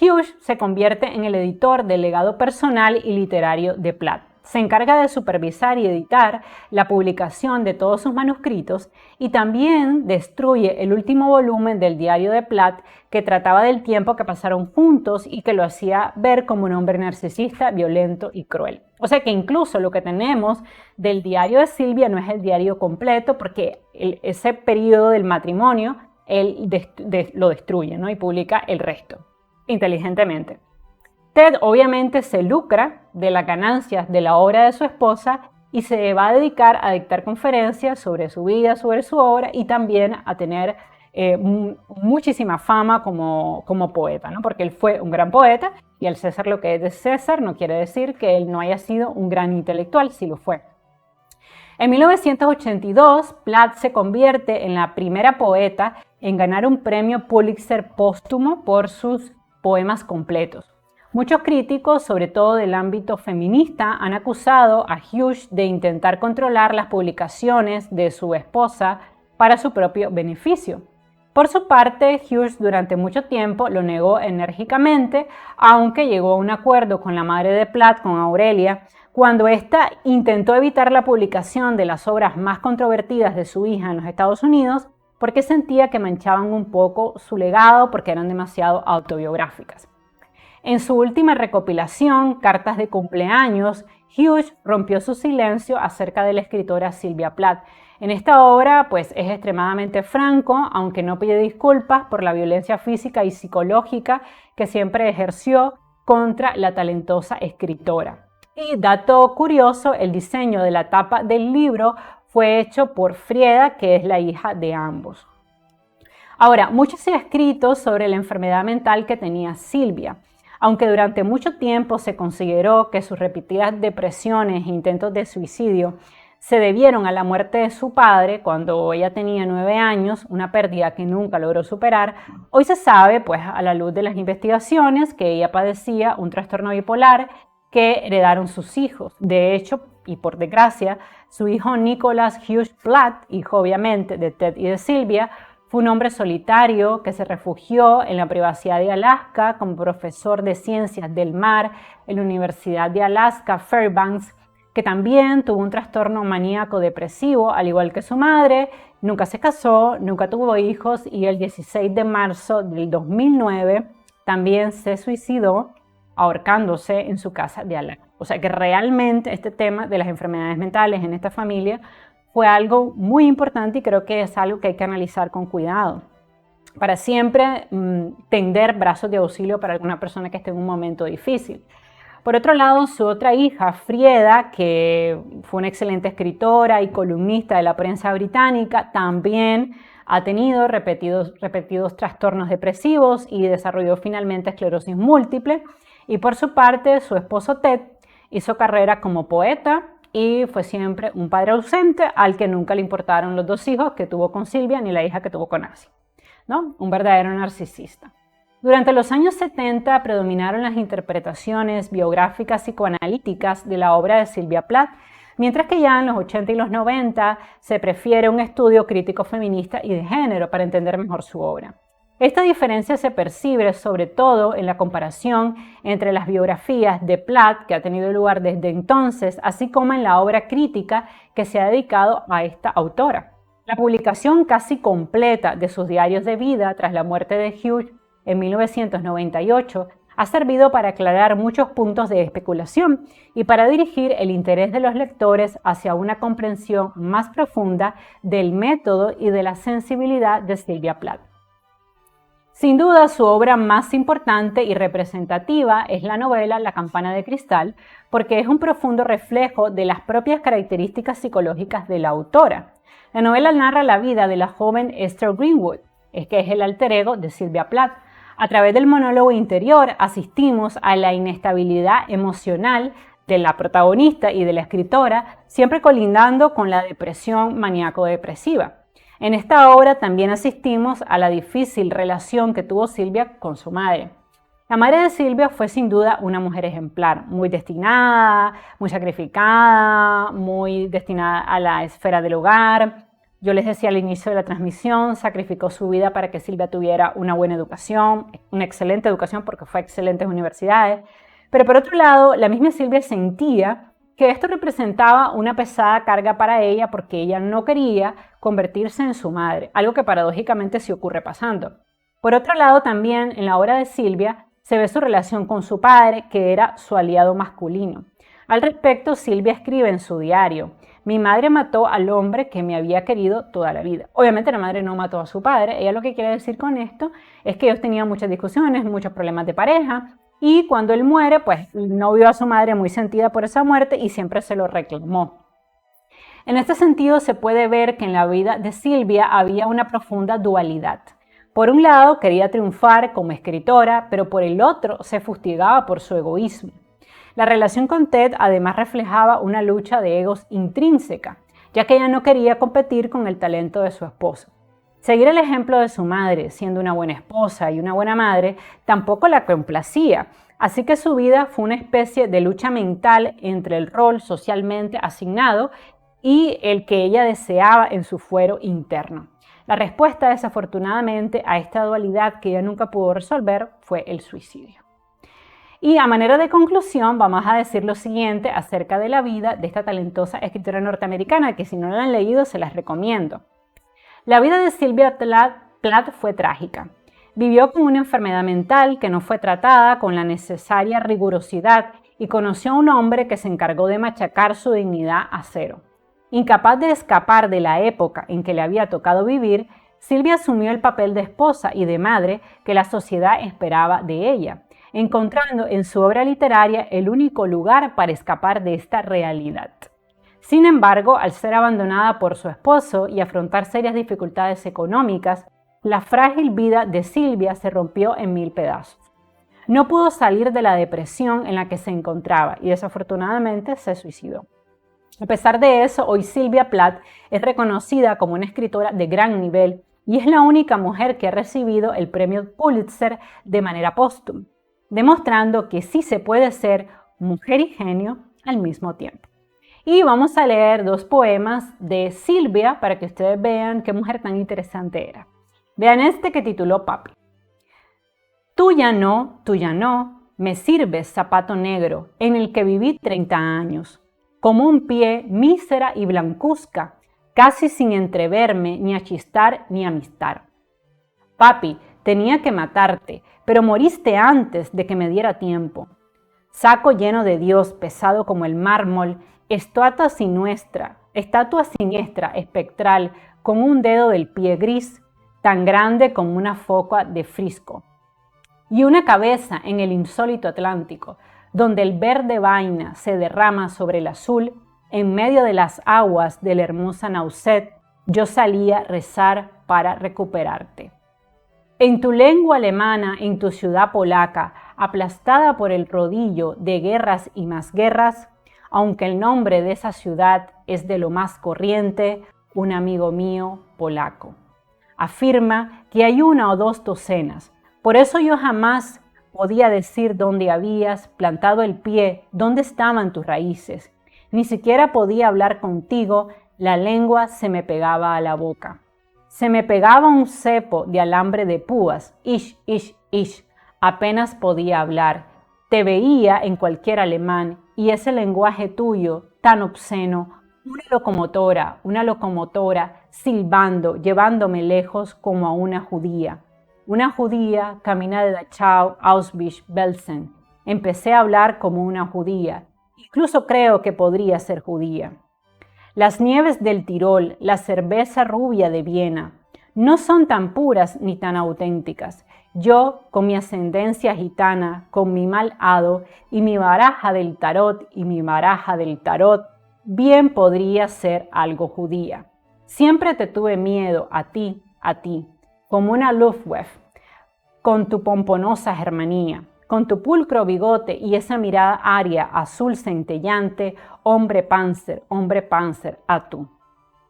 Hughes se convierte en el editor del legado personal y literario de Plath. Se encarga de supervisar y editar la publicación de todos sus manuscritos y también destruye el último volumen del diario de Plath, que trataba del tiempo que pasaron juntos y que lo hacía ver como un hombre narcisista, violento y cruel. O sea que incluso lo que tenemos del diario de Sylvia no es el diario completo, porque ese periodo del matrimonio él lo destruye, ¿no? Y publica el resto inteligentemente. Ted obviamente se lucra de las ganancias de la obra de su esposa y se va a dedicar a dictar conferencias sobre su vida, sobre su obra, y también a tener muchísima fama como poeta, ¿no? Porque él fue un gran poeta, y al César lo que es de César no quiere decir que él no haya sido un gran intelectual, sí lo fue. En 1982, Plath se convierte en la primera poeta en ganar un premio Pulitzer póstumo por sus poemas completos. Muchos críticos, sobre todo del ámbito feminista, han acusado a Hughes de intentar controlar las publicaciones de su esposa para su propio beneficio. Por su parte, Hughes durante mucho tiempo lo negó enérgicamente, aunque llegó a un acuerdo con la madre de Plath, con Aurelia, cuando ésta intentó evitar la publicación de las obras más controvertidas de su hija en los Estados Unidos, porque sentía que manchaban un poco su legado porque eran demasiado autobiográficas. En su última recopilación, Cartas de cumpleaños, Hughes rompió su silencio acerca de la escritora Sylvia Plath. En esta obra, pues, es extremadamente franco, aunque no pide disculpas por la violencia física y psicológica que siempre ejerció contra la talentosa escritora. Y dato curioso, el diseño de la tapa del libro fue hecho por Frieda, que es la hija de ambos. Ahora, mucho se ha escrito sobre la enfermedad mental que tenía Silvia. Aunque durante mucho tiempo se consideró que sus repetidas depresiones e intentos de suicidio se debieron a la muerte de su padre cuando ella tenía 9 años, una pérdida que nunca logró superar, hoy se sabe, pues a la luz de las investigaciones, que ella padecía un trastorno bipolar que heredaron sus hijos. De hecho, y por desgracia, su hijo Nicholas Hughes Platt, hijo obviamente de Ted y de Silvia, fue un hombre solitario que se refugió en la privacidad de Alaska como profesor de ciencias del mar en la Universidad de Alaska, Fairbanks, que también tuvo un trastorno maníaco depresivo, al igual que su madre. Nunca se casó, nunca tuvo hijos y el 16 de marzo del 2009 también se suicidó ahorcándose en su casa de Alaska. O sea que realmente este tema de las enfermedades mentales en esta familia fue algo muy importante y creo que es algo que hay que analizar con cuidado para siempre tender brazos de auxilio para alguna persona que esté en un momento difícil. Por otro lado, su otra hija, Frieda, que fue una excelente escritora y columnista de la prensa británica, también ha tenido repetidos trastornos depresivos y desarrolló finalmente esclerosis múltiple. Y por su parte, su esposo Ted hizo carrera como poeta y fue siempre un padre ausente al que nunca le importaron los 2 hijos que tuvo con Silvia ni la hija que tuvo con Nancy, ¿no? Un verdadero narcisista. Durante los años 70 predominaron las interpretaciones biográficas psicoanalíticas de la obra de Silvia Plath, mientras que ya en los 80 y los 90 se prefiere un estudio crítico feminista y de género para entender mejor su obra. Esta diferencia se percibe sobre todo en la comparación entre las biografías de Plath, que ha tenido lugar desde entonces, así como en la obra crítica que se ha dedicado a esta autora. La publicación casi completa de sus diarios de vida tras la muerte de Hughes en 1998 ha servido para aclarar muchos puntos de especulación y para dirigir el interés de los lectores hacia una comprensión más profunda del método y de la sensibilidad de Silvia Plath. Sin duda, su obra más importante y representativa es la novela La campana de cristal, porque es un profundo reflejo de las propias características psicológicas de la autora. La novela narra la vida de la joven Esther Greenwood, que es el alter ego de Silvia Plath. A través del monólogo interior asistimos a la inestabilidad emocional de la protagonista y de la escritora, siempre colindando con la depresión maníaco-depresiva. En esta obra también asistimos a la difícil relación que tuvo Silvia con su madre. La madre de Silvia fue sin duda una mujer ejemplar, muy destinada, muy sacrificada, muy destinada a la esfera del hogar. Yo les decía al inicio de la transmisión, sacrificó su vida para que Silvia tuviera una buena educación, una excelente educación porque fue a excelentes universidades. Pero por otro lado, la misma Silvia sentía que esto representaba una pesada carga para ella porque ella no quería convertirse en su madre, algo que paradójicamente sí ocurre pasando. Por otro lado, también en la obra de Silvia se ve su relación con su padre, que era su aliado masculino. Al respecto, Silvia escribe en su diario: mi madre mató al hombre que me había querido toda la vida. Obviamente la madre no mató a su padre. Ella lo que quiere decir con esto es que ellos tenían muchas discusiones, muchos problemas de pareja, y cuando él muere, pues no vio a su madre muy sentida por esa muerte y siempre se lo reclamó. En este sentido, se puede ver que en la vida de Silvia había una profunda dualidad. Por un lado, quería triunfar como escritora, pero por el otro se fustigaba por su egoísmo. La relación con Ted además reflejaba una lucha de egos intrínseca, ya que ella no quería competir con el talento de su esposo. Seguir el ejemplo de su madre, siendo una buena esposa y una buena madre, tampoco la complacía, así que su vida fue una especie de lucha mental entre el rol socialmente asignado y el que ella deseaba en su fuero interno. La respuesta, desafortunadamente, a esta dualidad que ella nunca pudo resolver fue el suicidio. Y a manera de conclusión vamos a decir lo siguiente acerca de la vida de esta talentosa escritora norteamericana, que si no la han leído se las recomiendo. La vida de Silvia Plath fue trágica. Vivió con una enfermedad mental que no fue tratada con la necesaria rigurosidad y conoció a un hombre que se encargó de machacar su dignidad a cero. Incapaz de escapar de la época en que le había tocado vivir, Silvia asumió el papel de esposa y de madre que la sociedad esperaba de ella. encontrando en su obra literaria el único lugar para escapar de esta realidad. Sin embargo, al ser abandonada por su esposo y afrontar serias dificultades económicas, la frágil vida de Silvia se rompió en 1000 pedazos. No pudo salir de la depresión en la que se encontraba y desafortunadamente se suicidó. A pesar de eso, hoy Sylvia Plath es reconocida como una escritora de gran nivel y es la única mujer que ha recibido el premio Pulitzer de manera póstuma, demostrando que sí se puede ser mujer y genio al mismo tiempo. Y vamos a leer 2 poemas de Silvia para que ustedes vean qué mujer tan interesante era. Vean este que tituló Papi. Tú ya no, me sirves zapato negro en el que viví 30 años, como un pie mísera y blancuzca, casi sin entreverme ni achistar ni amistar. Papi, tenía que matarte, pero moriste antes de que me diera tiempo. Saco lleno de Dios, pesado como el mármol, estatua siniestra, espectral, con un dedo del pie gris, tan grande como una foca de Frisco. Y una cabeza en el insólito Atlántico, donde el verde vaina se derrama sobre el azul, en medio de las aguas de la hermosa Nauset, yo salía a rezar para recuperarte. En tu lengua alemana, en tu ciudad polaca, aplastada por el rodillo de guerras y más guerras, aunque el nombre de esa ciudad es de lo más corriente, un amigo mío polaco afirma que hay 1 o 2 docenas. Por eso yo jamás podía decir dónde habías plantado el pie, dónde estaban tus raíces. Ni siquiera podía hablar contigo, la lengua se me pegaba a la boca. Se me pegaba un cepo de alambre de púas, ish, ish, ish. Apenas podía hablar. Te veía en cualquier alemán y ese lenguaje tuyo, tan obsceno, una locomotora, silbando, llevándome lejos como a una judía. Una judía camina de Dachau, Auschwitz, Belsen. Empecé a hablar como una judía. Incluso creo que podría ser judía. Las nieves del Tirol, la cerveza rubia de Viena, no son tan puras ni tan auténticas. Yo, con mi ascendencia gitana, con mi mal hado y mi baraja del tarot bien podría ser algo judía. Siempre te tuve miedo a ti, como una Luftwaffe, con tu pomponosa germanía, con tu pulcro bigote y esa mirada aria, azul centellante, hombre panzer, a tú.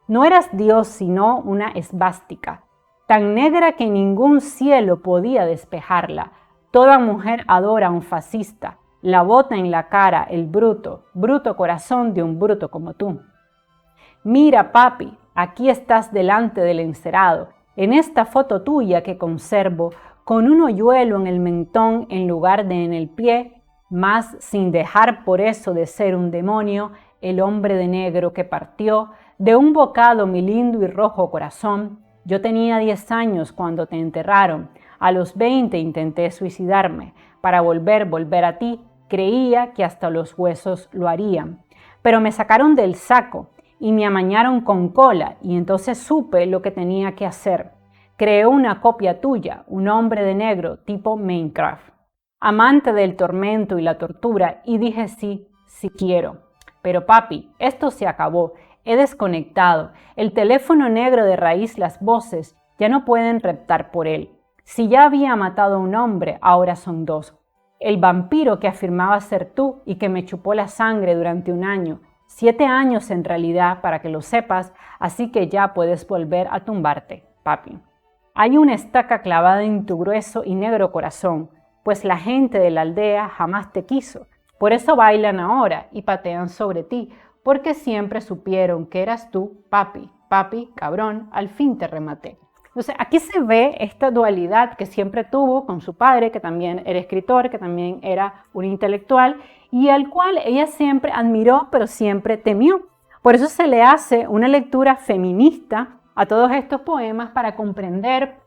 No eras Dios sino una esvástica, tan negra que ningún cielo podía despejarla. Toda mujer adora a un fascista, la bota en la cara, el bruto corazón de un bruto como tú. Mira, papi, aquí estás delante del encerado, en esta foto tuya que conservo, con un hoyuelo en el mentón en lugar de en el pie, mas sin dejar por eso de ser un demonio, el hombre de negro que partió de un bocado mi lindo y rojo corazón. Yo tenía 10 años cuando te enterraron, a los 20 intenté suicidarme, para volver a ti, creía que hasta los huesos lo harían, pero me sacaron del saco y me amañaron con cola y entonces supe lo que tenía que hacer. Creé una copia tuya, un hombre de negro tipo Minecraft, amante del tormento y la tortura, y dije sí quiero. Pero papi, esto se acabó, he desconectado. El teléfono negro de raíz, las voces, ya no pueden reptar por él. Si ya había matado a un hombre, ahora son 2. El vampiro que afirmaba ser tú y que me chupó la sangre durante 1 año. 7 años en realidad, para que lo sepas, así que ya puedes volver a tumbarte, papi. Hay una estaca clavada en tu grueso y negro corazón, pues la gente de la aldea jamás te quiso. Por eso bailan ahora y patean sobre ti, porque siempre supieron que eras tú, papi, cabrón, al fin te rematé. Entonces, aquí se ve esta dualidad que siempre tuvo con su padre, que también era escritor, que también era un intelectual, y al cual ella siempre admiró, pero siempre temió. Por eso se le hace una lectura feminista a todos estos poemas para comprender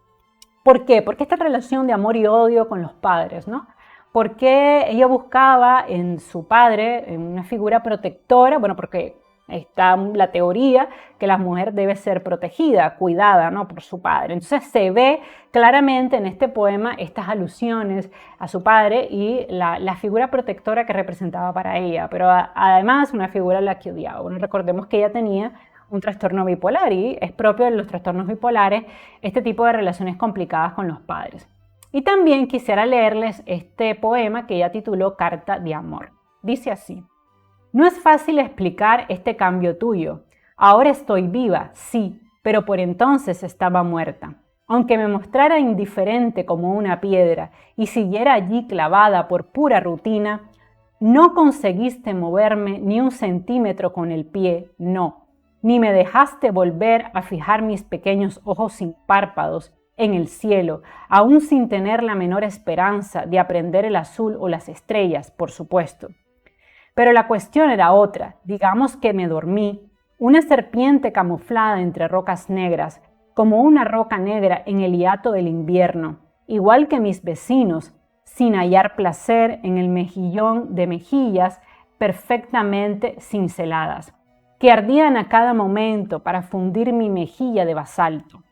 por qué, porque esta relación de amor y odio con los padres, ¿no? Porque ella buscaba en su padre en una figura protectora, bueno, porque Está la teoría que la mujer debe ser protegida, cuidada, ¿no?, por su padre. Entonces se ve claramente en este poema estas alusiones a su padre y la figura protectora que representaba para ella, pero además una figura a la que odiaba. Bueno, recordemos que ella tenía un trastorno bipolar y es propio de los trastornos bipolares este tipo de relaciones complicadas con los padres. Y también quisiera leerles este poema que ella tituló Carta de Amor. Dice así: no es fácil explicar este cambio tuyo. Ahora estoy viva, sí, pero por entonces estaba muerta. Aunque me mostrara indiferente como una piedra y siguiera allí clavada por pura rutina, no conseguiste moverme ni un centímetro con el pie, no, ni me dejaste volver a fijar mis pequeños ojos sin párpados en el cielo, aún sin tener la menor esperanza de aprender el azul o las estrellas, por supuesto. Pero la cuestión era otra. Digamos que me dormí, una serpiente camuflada entre rocas negras, como una roca negra en el hiato del invierno, igual que mis vecinos, sin hallar placer en el mejillón de mejillas perfectamente cinceladas, que ardían a cada momento para fundir mi mejilla de basalto.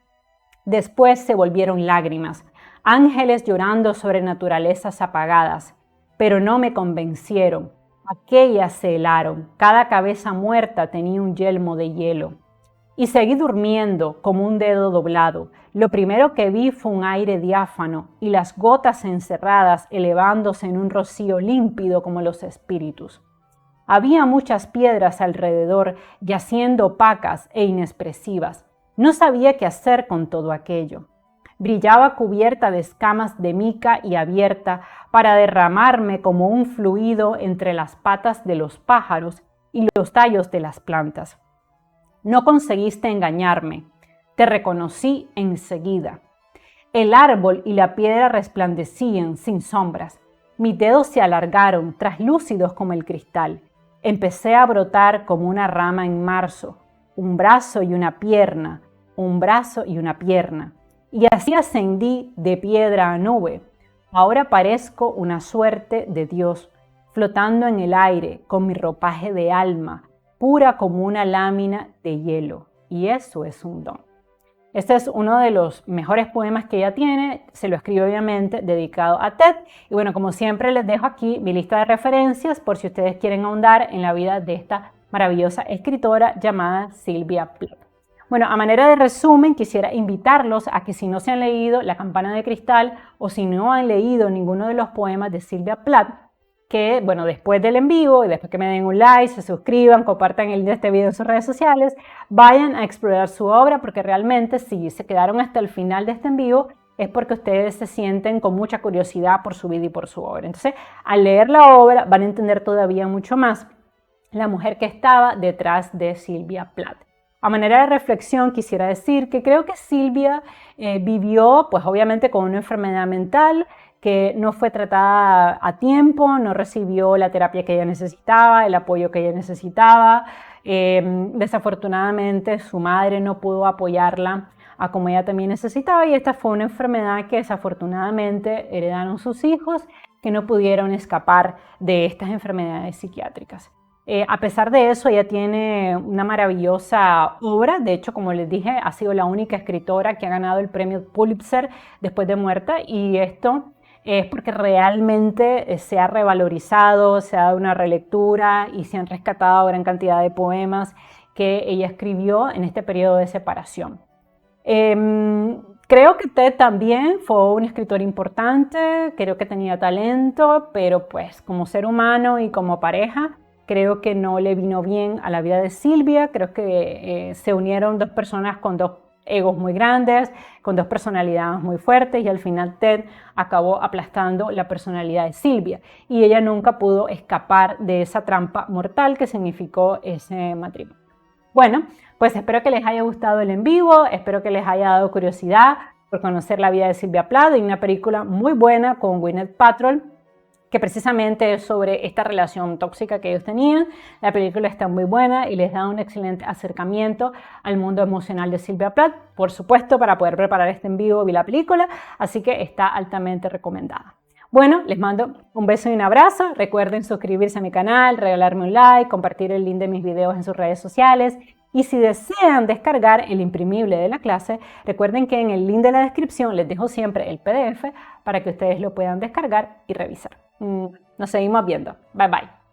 Después se volvieron lágrimas, ángeles llorando sobre naturalezas apagadas, pero no me convencieron. Aquellas se helaron, cada cabeza muerta tenía un yelmo de hielo. Y seguí durmiendo como un dedo doblado. Lo primero que vi fue un aire diáfano y las gotas encerradas elevándose en un rocío límpido como los espíritus. Había muchas piedras alrededor, yaciendo opacas e inexpresivas. No sabía qué hacer con todo aquello. Brillaba cubierta de escamas de mica y abierta para derramarme como un fluido entre las patas de los pájaros y los tallos de las plantas. No conseguiste engañarme, te reconocí enseguida. El árbol y la piedra resplandecían sin sombras. Mis dedos se alargaron, traslúcidos como el cristal. Empecé a brotar como una rama en marzo, un brazo y una pierna, un brazo y una pierna. Y así ascendí de piedra a nube. Ahora parezco una suerte de Dios, flotando en el aire con mi ropaje de alma, pura como una lámina de hielo. Y eso es un don. Este es uno de los mejores poemas que ella tiene. Se lo escribe obviamente dedicado a Ted. Y bueno, como siempre les dejo aquí mi lista de referencias por si ustedes quieren ahondar en la vida de esta maravillosa escritora llamada Sylvia Plath. Bueno, a manera de resumen, quisiera invitarlos a que si no se han leído La campana de cristal o si no han leído ninguno de los poemas de Sylvia Plath, que, bueno, después del en vivo y después que me den un like, se suscriban, compartan el link de este video en sus redes sociales, vayan a explorar su obra porque realmente si se quedaron hasta el final de este en vivo es porque ustedes se sienten con mucha curiosidad por su vida y por su obra. Entonces, al leer la obra van a entender todavía mucho más la mujer que estaba detrás de Sylvia Plath. A manera de reflexión quisiera decir que creo que Sylvia vivió, pues obviamente con una enfermedad mental que no fue tratada a tiempo, no recibió la terapia que ella necesitaba, el apoyo que ella necesitaba. Desafortunadamente su madre no pudo apoyarla a como ella también necesitaba y esta fue una enfermedad que desafortunadamente heredaron sus hijos que no pudieron escapar de estas enfermedades psiquiátricas. A pesar de eso, ella tiene una maravillosa obra. De hecho, como les dije, ha sido la única escritora que ha ganado el premio Pulitzer después de muerta y esto es porque realmente se ha revalorizado, se ha dado una relectura y se han rescatado gran cantidad de poemas que ella escribió en este periodo de separación. Creo que Ted también fue un escritor importante, creo que tenía talento, pero pues como ser humano y como pareja, creo que no le vino bien a la vida de Sylvia. Creo que se unieron dos personas con dos egos muy grandes, con dos personalidades muy fuertes y al final Ted acabó aplastando la personalidad de Sylvia y ella nunca pudo escapar de esa trampa mortal que significó ese matrimonio. Bueno, pues espero que les haya gustado el en vivo, espero que les haya dado curiosidad por conocer la vida de Sylvia Plath. Hay una película muy buena con Gwyneth Paltrow que precisamente es sobre esta relación tóxica que ellos tenían. La película está muy buena y les da un excelente acercamiento al mundo emocional de Sylvia Plath. Por supuesto, para poder preparar este en vivo vi la película, así que está altamente recomendada. Bueno, les mando un beso y un abrazo. Recuerden suscribirse a mi canal, regalarme un like, compartir el link de mis videos en sus redes sociales. Y si desean descargar el imprimible de la clase, recuerden que en el link de la descripción les dejo siempre el PDF para que ustedes lo puedan descargar y revisar. Nos seguimos viendo. Bye bye.